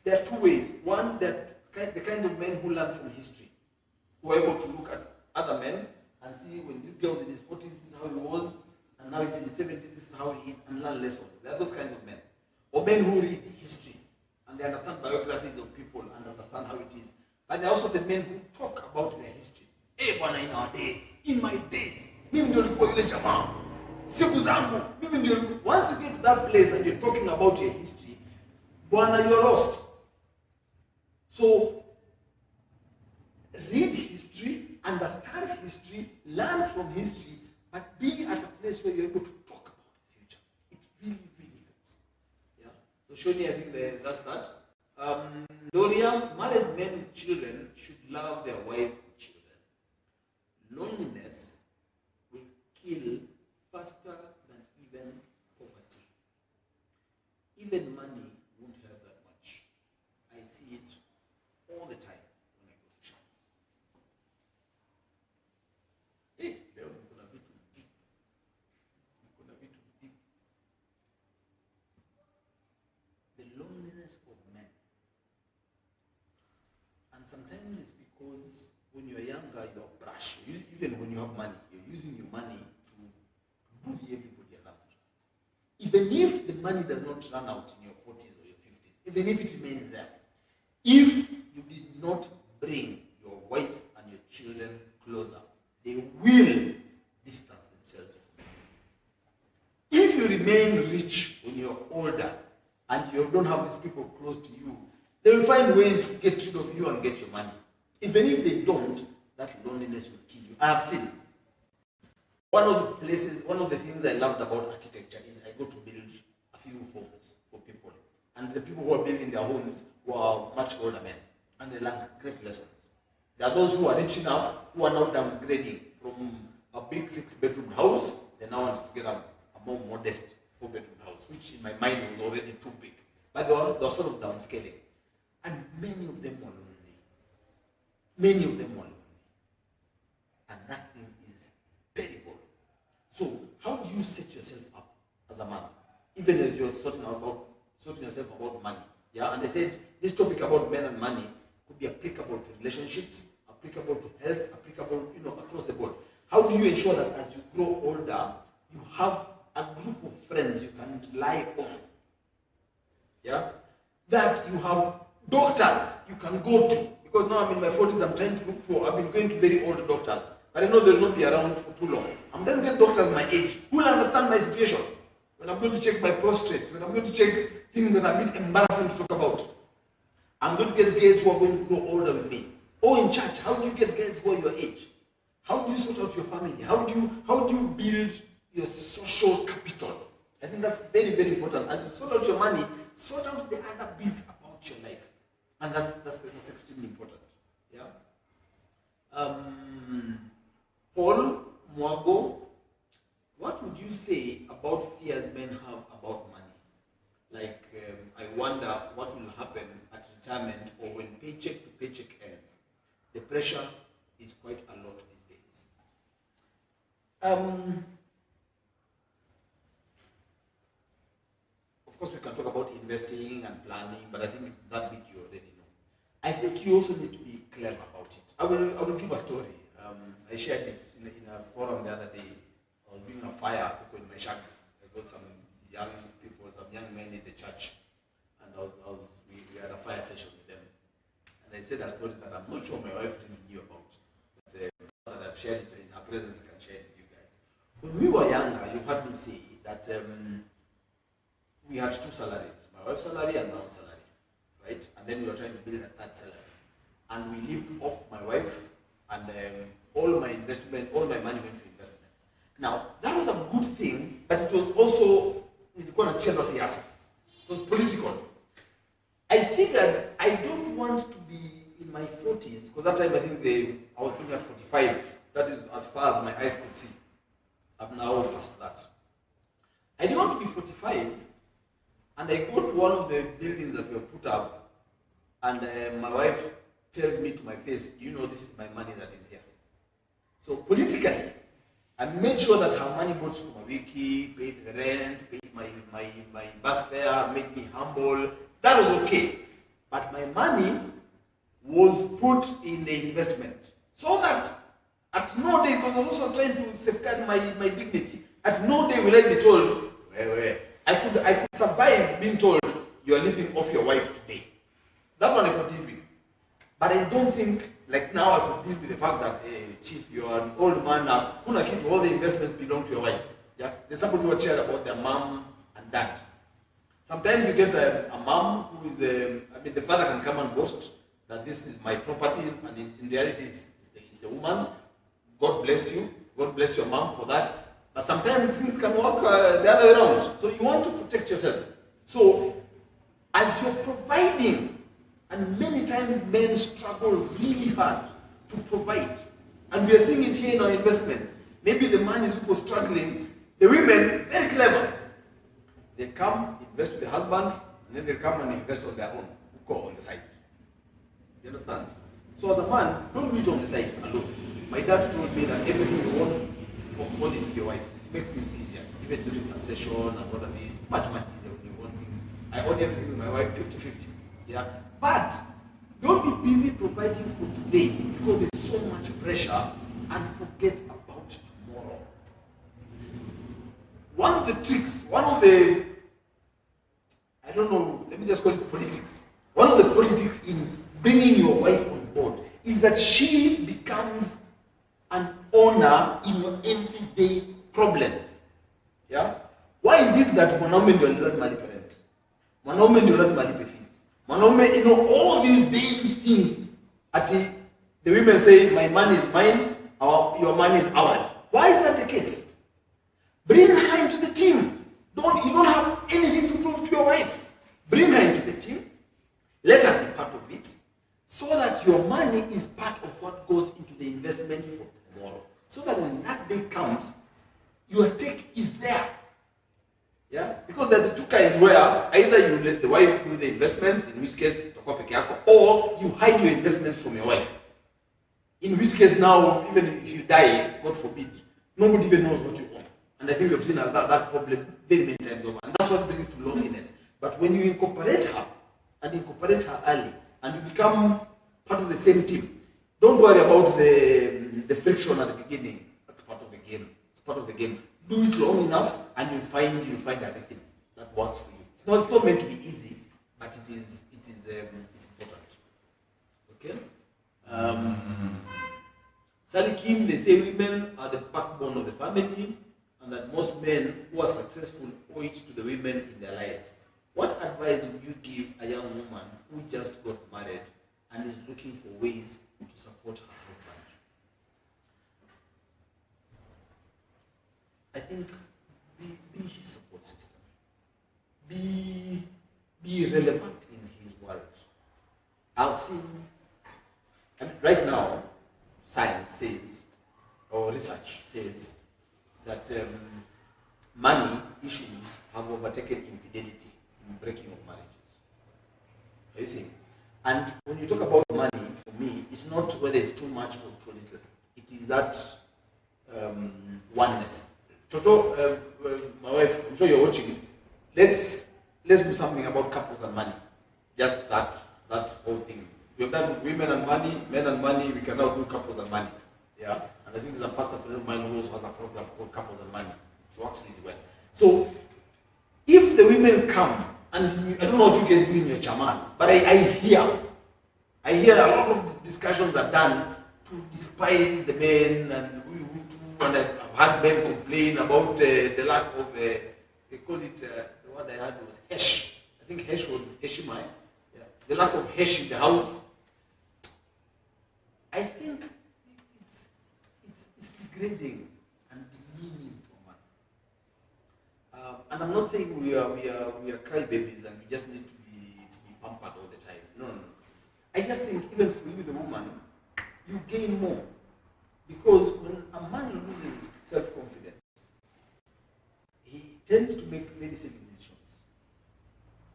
There are two ways. One, that the kind of men who learn from history, who are able to look at other men and see when this guy was in his 40s, this is how he was, and now he's in his 70s, this is how he is, and learn lessons. There are those kinds of men. Or men who read history and they understand biographies of people and understand how it is. But there are also the men who talk about their history. Hey, bwana, in our days, in my days, mimi ndio nilikuwa yule jamaa. Siku zangu, mimi ndio nilikuwa. Once you get to that place and you're talking about your history, bwana, you're lost. So, read history, understand history, learn from history, but be at a place where you're able to talk about the future. It really, really helps. Yeah. So Shoni, I think that's that. Doria, married men with children should love their wives and children. Loneliness will kill faster than even poverty. Even money won't help that much. I see it all the time when I go to shops. Hey, leo niko na vitu deep. The loneliness of men. And sometimes it's because when you're younger, you're brash. Even when you have money, you're you're using your money to bully everybody around. Even if the money does not run out in your 40s or your 50s, even if it remains there, if you did not bring your wife and your children closer, they will distance themselves from you. If you remain rich when you're older and you don't have these people close to you, they will find ways to get rid of you and get your money. Even if they don't, that loneliness will kill you. I have seen. One of the things I loved about architecture is I go to build a few homes for people. And the people who are building their homes who are much older men. And they learn great lessons. There are those who are rich enough who are now downgrading from a big 6-bedroom house. They now want to get a more modest 4-bedroom house, which in my mind was already too big. But they were sort of downscaling. And many of them were lonely. Many of them were lonely. And that thing is terrible. So how do you set yourself up as a man? Even as you're sorting yourself about money. Yeah, and they said this topic about men and money could be applicable to relationships, applicable to health, applicable, across the board. How do you ensure that as you grow older, you have a group of friends you can rely on? Yeah? That you have doctors you can go to. Because now I'm in my 40s, I've been going to very old doctors. But I know they'll not be around for too long. I'm going to get doctors my age who will understand my situation. When I'm going to check my prostrates, when I'm going to check things that are a bit embarrassing to talk about. I'm going to get guys who are going to grow older with me. Or in church, how do you get guys who are your age? How do you sort out your family? How do you build your social capital? I think that's very, very important. As you sort out your money, sort out the other bits about your life. And that's extremely important. Yeah. Paul Mwago, what would you say about fears men have about money? Like, I wonder what will happen at retirement or when paycheck to paycheck ends. The pressure is quite a lot these days. Of course, we can talk about investing and planning, but I think that bit you already know. I think you also need to be clever about it. I will give a story. I shared it in a forum the other day. I was doing a fire in my shags. I got some young people, some young men in the church, and we had a fire session with them. And I said a story that I'm not sure my wife really knew about, but now that I've shared it in her presence, I can share it with you guys. When we were younger, you've heard me say that we had two salaries, my wife's salary and my own salary, right? And then we were trying to build a third salary. And we lived off my wife, and all my money went to investments. Now, that was a good thing, but it was also, it was political. I figured I don't want to be in my 40s, because that time I think I was looking at 45. That is as far as my eyes could see. I'm now past that. I didn't want to be 45, and I go to one of the buildings that we have put up, and my wife tells me to my face, this is my money that is here. So politically, I made sure that her money goes to my wiki, paid the rent, paid my bus fare, made me humble. That was okay. But my money was put in the investment. So that at no day, because I was also trying to safeguard my dignity, at no day will I be told, I could survive being told, you are living off your wife today. That one I could deal with. But I don't think, like now I could deal with the fact that, hey, Chief, you are an old man now. Kuna kitu, all the investments belong to your wife. Yeah? There's somebody who shared about their mom and dad. Sometimes you get a mom who is, the father can come and boast that this is my property, and in reality it's the woman's. God bless you. God bless your mom for that. But sometimes things can work the other way around. So you want to protect yourself. So as you're providing, and many times men struggle really hard to provide. And we are seeing it here in our investments. Maybe the man is who struggling. The women, very clever. They come, invest with the husband, and then they come and invest on their own, on the side. You understand? So as a man, don't do it on the side alone. My dad told me that everything you own it with your wife. It makes things easier. Even during succession and what I mean, much easier when you own things. I own everything with my wife 50-50. Yeah? But don't be busy providing for today because there's so much pressure, and forget about tomorrow. one of the tricks, one of the, I don't know, let me just call it politics. One of the politics in bringing your wife on board is that she becomes an owner in your everyday problems. Yeah? Why is it that mwanaume ndio lazima alipe rent? Mwanaume ndio lazima alipe fees. Mwanaume, all these daily things. Ati, the women say, my money is mine, your money is ours. Why is that the case? Bring her into the team. You don't have anything to prove to your wife. Bring her into the team. Let her be part of it, so that your money is part of what goes into the investment for tomorrow. So that when that day comes, your stake is there. Yeah? Because there's two kinds where either you let the wife do the investments, in which case, or you hide your investments from your wife. In which case now, even if you die, God forbid, nobody even knows what you own. And I think we've seen that problem very many times over. And that's what brings to loneliness. But when you incorporate her, and incorporate her early, and you become part of the same team, don't worry about the friction at the beginning. That's part of the game. It's part of the game. Do it long enough, and you'll find everything that works for you. It's not meant to be easy, but it's important. Okay. Sally Kim, they say women are the backbone of the family, and that most men who are successful owe it to the women in their lives. What advice would you give a young woman who just got married and is looking for ways to support her husband? I think be his support system. Be relevant in his world. I've seen, right now, science says, or research says, that money issues have overtaken infidelity in breaking of marriages. Are you seeing? And when you talk about money, for me, it's not whether it's too much or too little. It is that oneness. Toto, my wife, I'm sure you're watching. Let's do something about couples and money. Just that whole thing. We've done women and money, men and money. We can now do couples and money. Yeah, and I think there's a pastor friend of mine who also has a program called Couples and Money. It works really well. So, if the women come, and I don't know what you guys do in your chamas, but I hear a lot of discussions are done to despise the men, and I've had men complain about the lack of, they call it, the word I had was hesh. I think hesh was heshimai. Yeah. The lack of hesh in the house. I think it's degrading and demeaning to a man. And I'm not saying we are crybabies and we just need to be pampered all the time. No. I just think even for you, the woman, you gain more. Because when a man loses his self-confidence, he tends to make very silly decisions.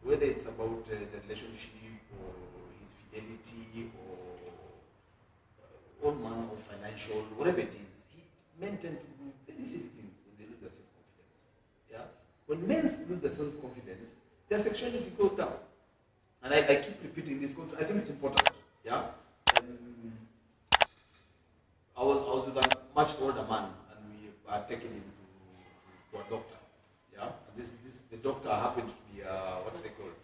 Whether it's about the relationship or his fidelity or all manner of financial, whatever it is, men tend to do very silly things when they lose their self-confidence. Yeah? When men lose their self-confidence, their sexuality goes down. And I keep repeating this because I think it's important. Yeah? I was with a much older man, and we are taking him to a doctor. Yeah, and the doctor happened to be what do they call it?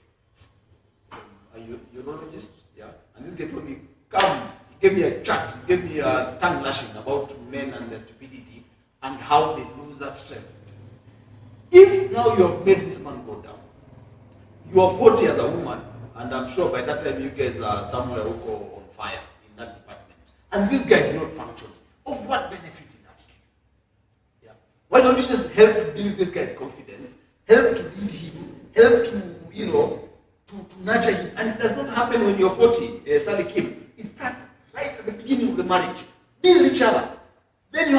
A urologist. Yeah, and this guy told me, come. He gave me a chat. He gave me a tongue lashing about men and their stupidity and how they lose that strength. If now you have made this man go down, you are 40 as a woman, and I'm sure by that time you guys are somewhere on fire in that department. And this guy is not functioning. Of what benefit is that to you? Yeah. Why don't you just help to build this guy's confidence, help to lead him, help to nurture him? And it does not happen when you're 40, Sally Kim. It starts right at the beginning of the marriage. Build each other. Then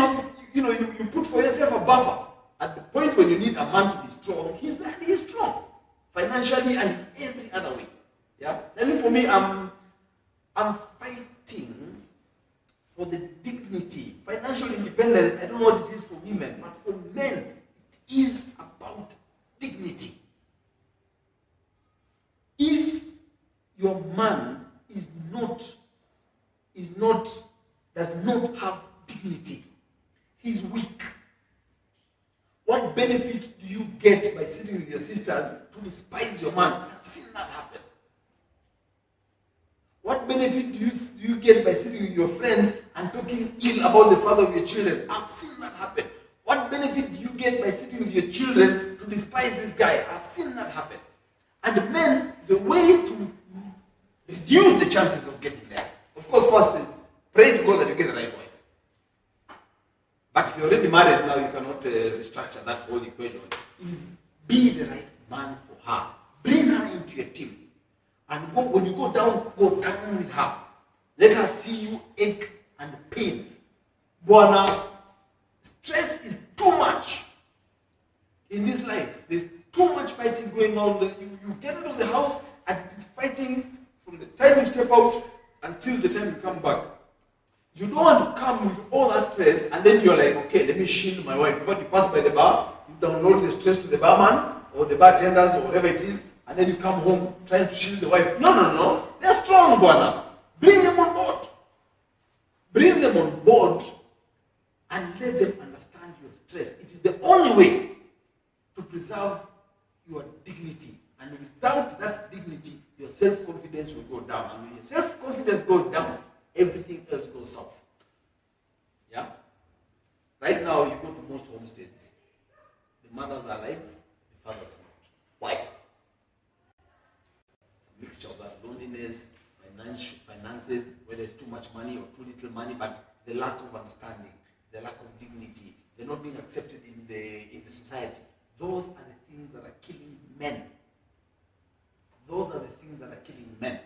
you put for yourself a buffer. At the point when you need a man to be strong, he's there, he is strong. Financially and in every other way. Yeah. I mean, for me, I'm fighting for the dignity, financial independence. I don't know what it is for women, but for men, it is about dignity. If your man does not have dignity, he's weak. What benefit do you get by sitting with your sisters to despise your man? I've seen that happen. What benefit do you get by sitting with your friends and talking ill about the father of your children? I've seen that happen. What benefit do you get by sitting with your children to despise this guy? I've seen that happen. And men, the way to reduce the chances of getting there, of course, first, pray to God that you get the right wife. But if you're already married now, you cannot restructure that whole equation. Is be the right man for her. Bring her into your team. And when you go down with her. Let her see you ache and pain. Buana, stress is too much in this life. There's too much fighting going on. You get out of the house and it is fighting from the time you step out until the time you come back. You don't want to come with all that stress and then you're like, okay, let me shield my wife. Before you pass by the bar, you download the stress to the barman or the bartenders or whatever it is, and then you come home trying to shield the wife. No. They're strong, Buana. Bring them on board. Bring them on board and let them understand your stress. It is the only way to preserve your dignity. And without that dignity, your self-confidence will go down. And when your self-confidence goes down, everything else goes south. Yeah? Right now, you go to most homesteads. The mothers are alive, the fathers are not. Why? It's a mixture of that loneliness, finances, where there's too much money or too little money, but the lack of understanding, the lack of dignity, they're not being accepted in the society. Those are the things that are killing men. Those are the things that are killing men.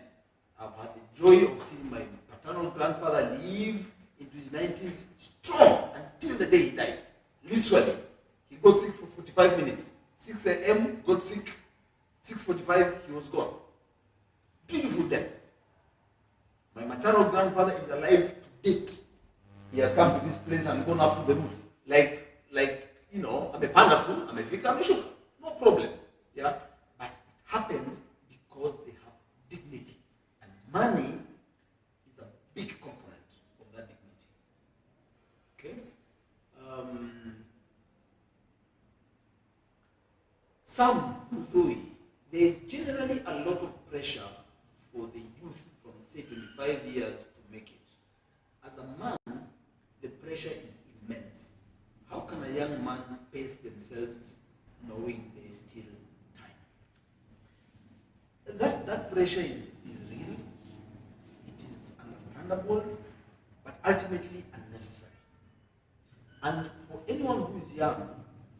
I've had the joy of seeing my paternal grandfather live into his 90s strong until the day he died. Literally. He got sick for 45 minutes. 6 a.m., got sick. 6:45, he was gone. Beautiful death. My maternal grandfather is alive to date. He has come to this place and gone up to the roof. Like, I'm a panda too, I'm a fika, I'm a sugar. No problem. Yeah? But it happens because they have dignity. And money is a big component of that dignity. Okay? Some Mudhui, there is generally a lot of pressure for the youth from, say, 25 years to make it. As a man, the pressure is immense. How can a young man pace themselves knowing there is still time? That pressure is real, it is understandable, but ultimately unnecessary. And for anyone who is young,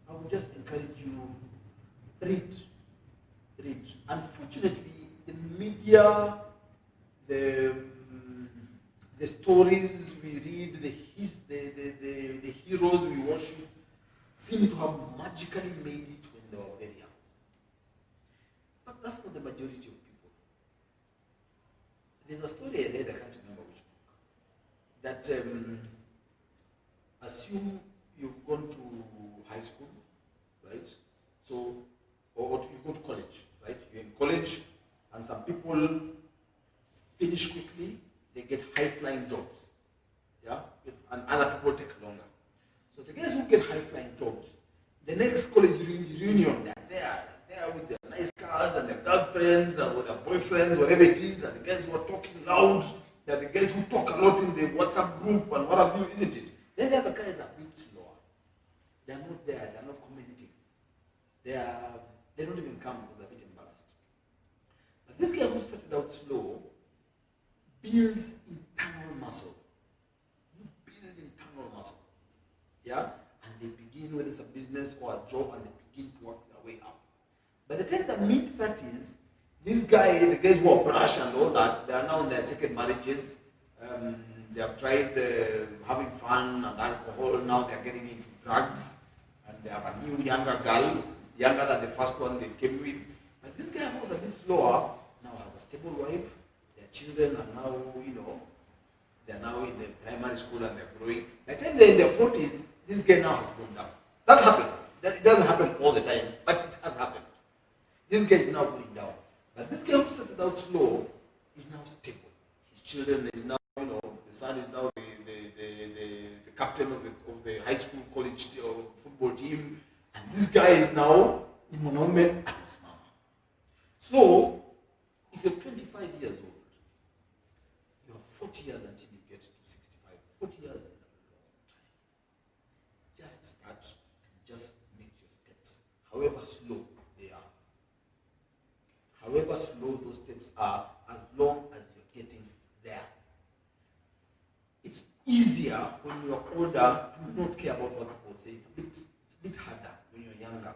I would just encourage you, read. Unfortunately, the media, the stories we read, the heroes we worship, seem to have magically made it when they were very young. But that's not the majority of people. There's a story I read, I can't remember which book, that assume you've gone to high school, right? So, or you've gone to college, right? You're in college, and some people finish quickly, they get high-flying jobs, yeah? And other people take longer. So the guys who get high-flying jobs, the next college reunion, they're there with their nice cars and their girlfriends and with their boyfriends, whatever it is, and the guys who are talking loud, they're the guys who talk a lot in the WhatsApp group and what have you, isn't it? Then the other guys are a bit slower. They're not there, they're not commenting. They don't even come because they're a bit embarrassed. But this guy who started out slow builds internal muscle. You build internal muscle. Yeah? And they begin, whether it's a business or a job, and they begin to work their way up. By the time they mid 30s, this guy, the guys who are brash and all that, they are now in their second marriages. They have tried having fun and alcohol. Now they are getting into drugs. And they have a new younger girl, younger than the first one they came with. But this guy who was a bit slower now has a stable wife. Their children are now, they're now in the primary school and they're growing. By the time they're in their 40s, this guy now has gone down. That happens. It doesn't happen all the time, but it has happened. This guy is now going down. But this guy who started out slow is now stable. His children is now, the son is now the captain of the high school, college football team. And this guy is now now ni mwanaume amesimama. So if you're 25 years old, you have 40 years until you get to 65. 40 years is a long time. Just start and just make your steps, however slow they are. However slow those steps are, as long as you're getting there. It's easier when you're older to not care about what people say. It's a bit harder when you're younger.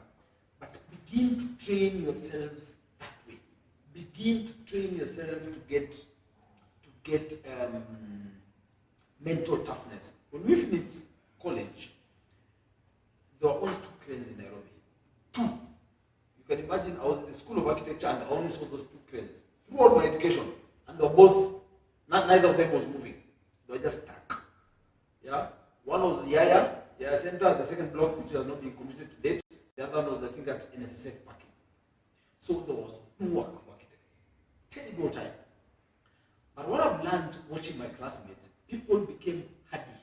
But begin to train yourself that way. Begin to train yourself to get mental toughness. When we finished college, there were only 2 cranes in Nairobi. 2. You can imagine I was in the School of Architecture and I only saw those 2 cranes throughout my education. And they were both, neither of them was moving. They were just stuck. Yeah? One was the Yaya Center, the second block, which has not been completed to date. The other one was, I think, at NSSF parking. So there was no work for architects. Terrible time. But what I've learned watching my classmates, people became hardy.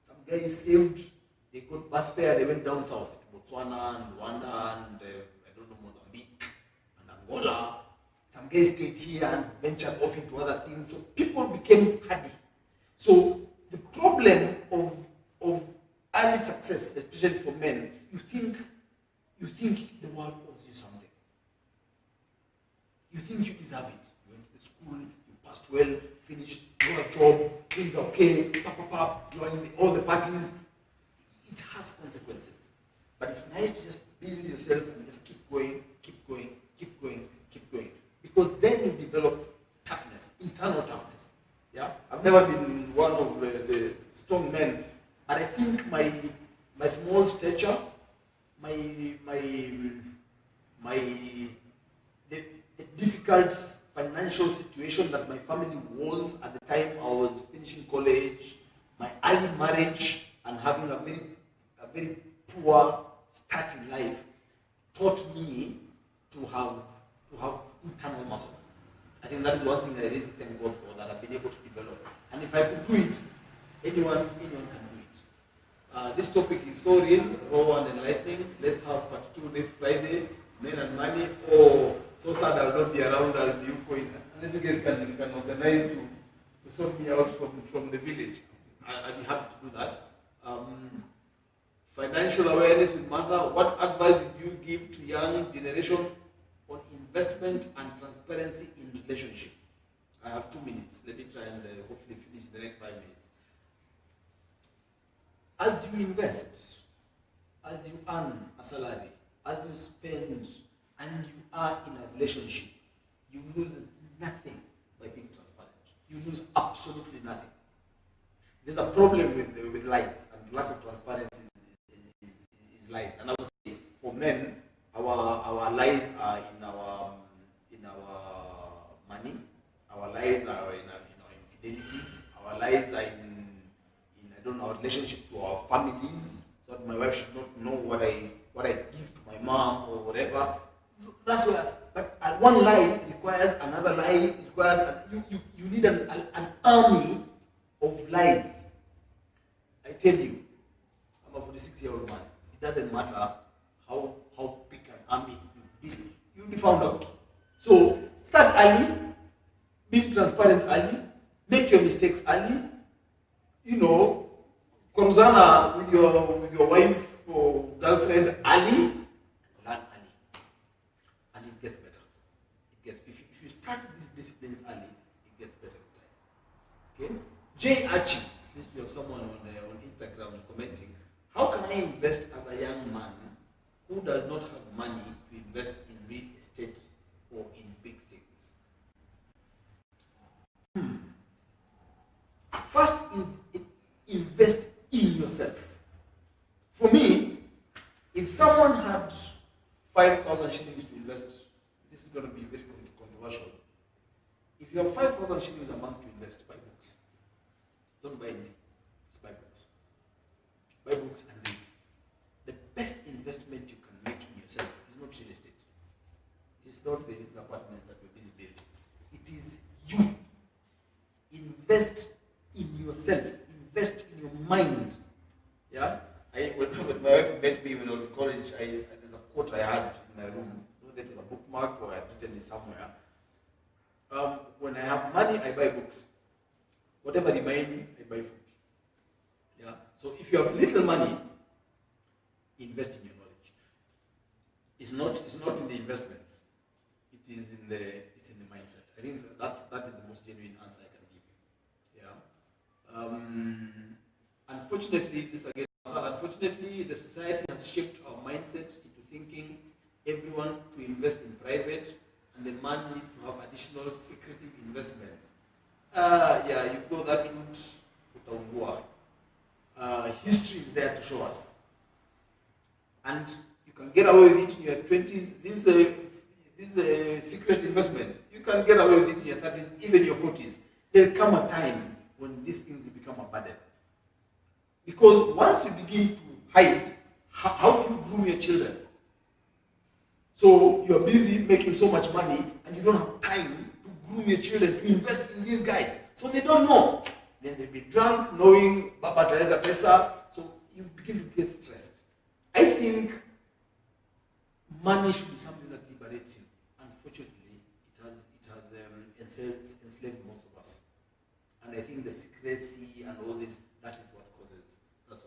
Some guys saved, they got bus fare, they went down south to Botswana and Rwanda and Mozambique and Angola. Some guys stayed here and ventured off into other things. So people became hardy. So the problem of early success, especially for men, you think the world owes you something. You think you deserve it. You went to the school, you passed well, finished, you got a job, things are okay, you are in all the parties. It has consequences. But it's nice to just build yourself and just keep going. Because then you develop toughness, internal toughness. Yeah? I've never been one of the strong men, but I think my small stature, the difficult financial situation that my family was at the time I was finishing college, my early marriage and having a very poor start in life taught me to have internal muscle. I think that is one thing I really thank God for, that I've been able to develop. And if I could do it, anyone can do it. This topic is so real, raw and enlightening. Let's have part 2 next Friday, men and money. Oh, so sad I'll not be around, I'll be going. Unless you guys can organize to sort me out from the village. I'll be happy to do that. Financial awareness with Martha. What advice would you give to young generation on investment and transparency in relationship? I have 2 minutes. Let me try and hopefully finish the next 5 minutes. As you invest, as you earn a salary, as you spend, and you are in a relationship, you lose nothing by being transparent. You lose absolutely nothing. There's a problem with lies, and lack of transparency is lies. And I would say for men, our lies are in our money. Our lies are in our infidelities. Our lies are in our relationship to our families. So that my wife should not know what I give to my mom or whatever. That's where. But one lie requires another lie. It requires you need an army of lies. I tell you, I'm a 46-year-old man. It doesn't matter how big an army you build, you'll be found out. So start early, be transparent early, make your mistakes early. Koruzana with your wife or girlfriend early, learn early, and it gets better. If you start these disciplines early, it gets better with time. Okay? Jay Archie, this we have someone on Instagram commenting. How can I invest as a young man who does not have money to invest in real estate or in big things? First, invest in yourself. For me, if someone had 5,000 shillings to invest, this is going to be very controversial. If you have 5,000 shillings a month to invest, buy books. Don't buy anything. Just buy books. Buy books and read. The best investment you can make in yourself is not real estate. It's not the apartment that you're busy building. It is you. Invest in yourself. Invest in your mind. Yeah? When my wife met me when I was in college, there's a I had in my room, that was a bookmark or I had written it somewhere. When I have money, I buy books. Whatever remains, I buy food. Yeah. So if you have little money, invest in your knowledge. It's not in the investments. It is in the mindset. I think that is the most genuine answer I can give you. Yeah. Unfortunately, the society has shaped our mindset into thinking everyone to invest in private, and the man needs to have additional secretive investments. You go that route, utaungua. History is there to show us. And you can get away with it in your 20s. These secret investments, you can get away with it in your 30s, even your 40s. There'll come a time when these things will become a burden. Because once you begin to hide, how do you groom your children? So you're busy making so much money and you don't have time to groom your children, to invest in these guys. So they don't know. Then they'll be drunk knowing Baba Talenta Pesa. So you begin to get stressed. I think money should be something that liberates you. Unfortunately, it has enslaved most of us. And I think the secrecy and all this, that's what causes that.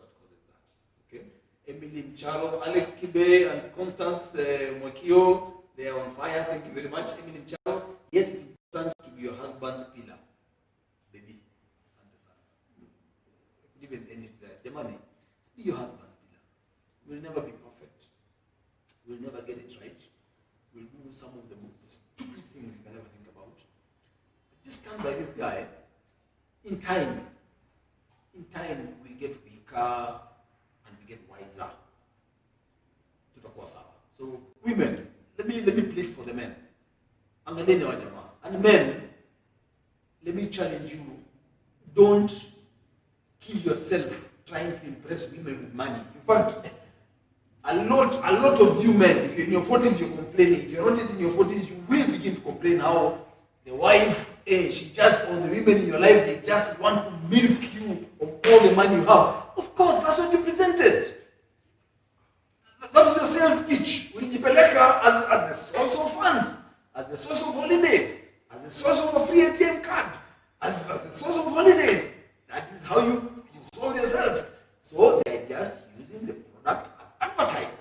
Okay? Emily Mcharo, Alex Kibe, and Constance Mwakio, they are on fire. Thank you very much. Emily Mcharo, yes, it's important to be your husband's pillar. Baby, even end it there. The money, be your husband's pillar. We'll never be perfect. We'll never get it right. We'll do some of the most stupid things you can ever think about. But just stand by this guy. In time, we get weaker and we get wiser. So women, let me plead for the men. And men, let me challenge you. Don't kill yourself trying to impress women with money. In fact, a lot of you men, if you're in your 40s, you're complaining. If you're not yet in your 40s, you will begin to complain how the wife, or the women in your life, they just want to milk you of all the money you have. Of course, that's what you presented. That was your sales pitch. Ulijipeleka as the source of funds, as the source of holidays, as the source of a free ATM card, as the source of holidays. That is how you sold yourself. So they're just using the product as advertised.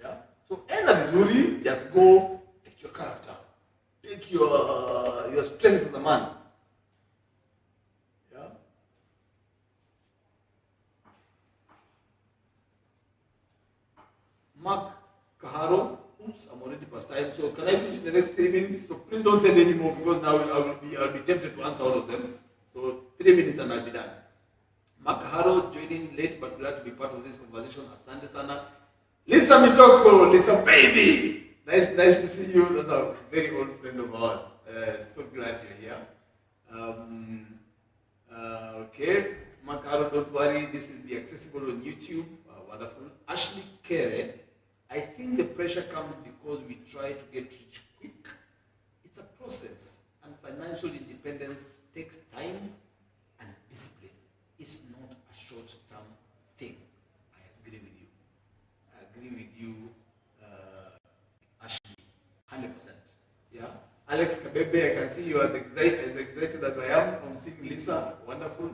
Yeah. So end of Zuri, just go take your character, take your strength as a man. Yeah. Mark Kaharo. Oops, I'm already past time. So can I finish in the next 3 minutes? So please don't send any more because now I'll be tempted to answer all of them. So 3 minutes and I'll be done. Mark Kaharo joining late but glad to be part of this conversation. Asante sana. Lisa Mitoko, Lisa baby. Nice to see you. That's a very old friend of ours. So glad you're here. Okay. Mark Kaharo, don't worry. This will be accessible on YouTube. Wonderful. Ashley Kere. I think the pressure comes because we try to get rich quick. It's a process, and financial independence takes time and discipline. It's not a short-term thing. I agree with you, Ashley, 100%. Yeah. Alex Kabebe, I can see you as excited as I am on seeing Lisa. Wonderful.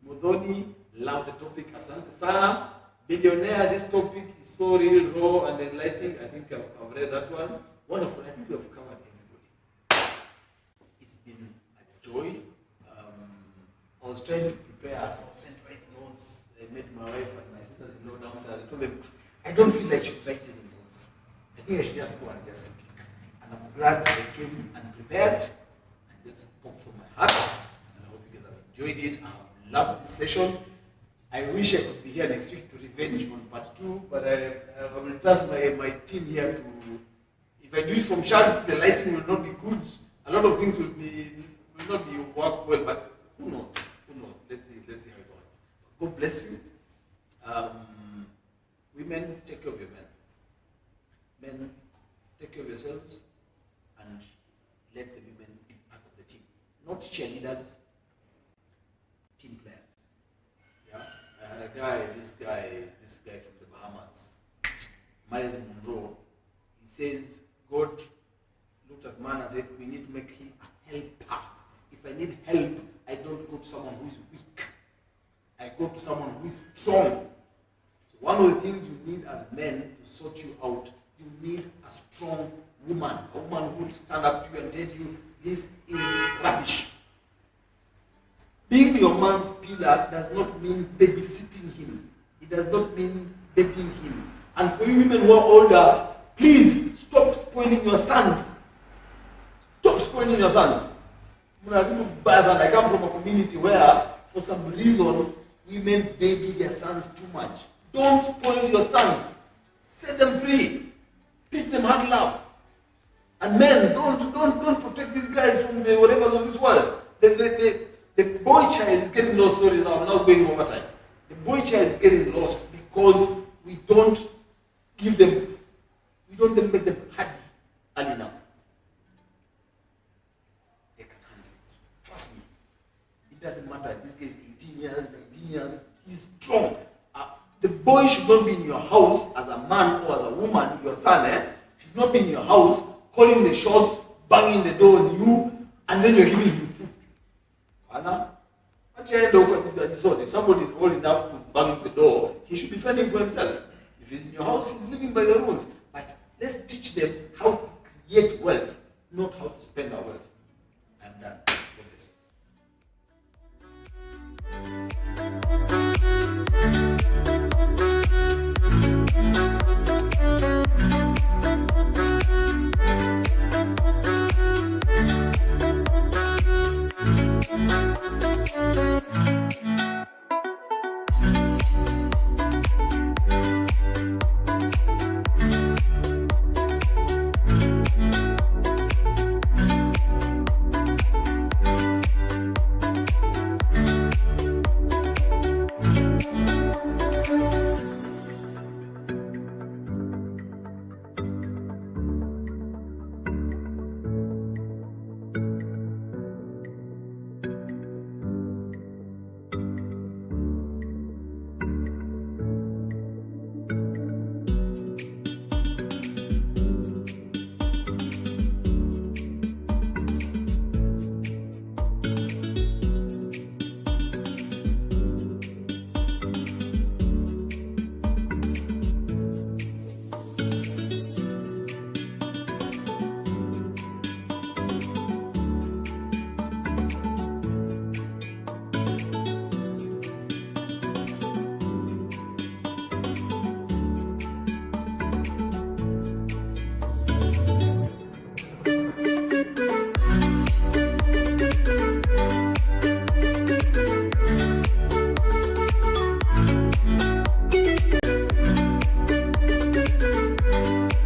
Modoni, love the topic. Asante sana. Billionaire, this topic is so real, raw, and enlightening. I think I've read that one. Wonderful. I think we have covered everybody. It's been a joy. I was trying to prepare, so I was trying to write notes. I met my wife and my sisters-in-law downstairs. I told them, I don't feel like I should write any notes. I think I should just go and just speak. And I'm glad I came and prepared and just spoke from my heart. And I hope you guys have enjoyed it. I have loved this session. I wish I could be here next week to revenge on part 2, but I will trust my team here to. If I do it from Sharks, the lighting will not be good. A lot of things will not be work well, but who knows? Let's see how it works. God bless you. Women, take care of your men. Men, take care of yourselves and let the women be part of the team. Not cheerleaders, team players. Yeah? I had this guy from the Bahamas. Miles Monroe. He says God looked at man and said, we need to make him a helper. If I need help, I don't go to someone who is weak. I go to someone who is strong. So one of the things you need as men to sort you out, you need a strong woman. A woman who will stand up to you and tell you, this is rubbish. Being your man's pillar does not mean babysitting him. It does not mean babying him. And for you women who are older, please stop spoiling your sons. Stop spoiling your sons. I come from a community where, for some reason, women baby their sons too much. Don't spoil your sons. Set them free. Teach them hard love. And men, don't protect these guys from the whatever of this world. The boy child is getting lost. Sorry, now I'm not going over time. The boy child is getting lost because we don't give them, we don't make them hardy early enough. They can handle it. Trust me. It doesn't matter. This guy is 18 years, 19 years. He's strong. The boy should not be in your house as a man or as a woman, your son, should not be in your house calling the shots, banging the door on you, and then you're giving him food. Anna, if somebody is old enough to bang the door, he should be fending for himself. If he's in your house, he's living by the rules. But let's teach them how to create wealth.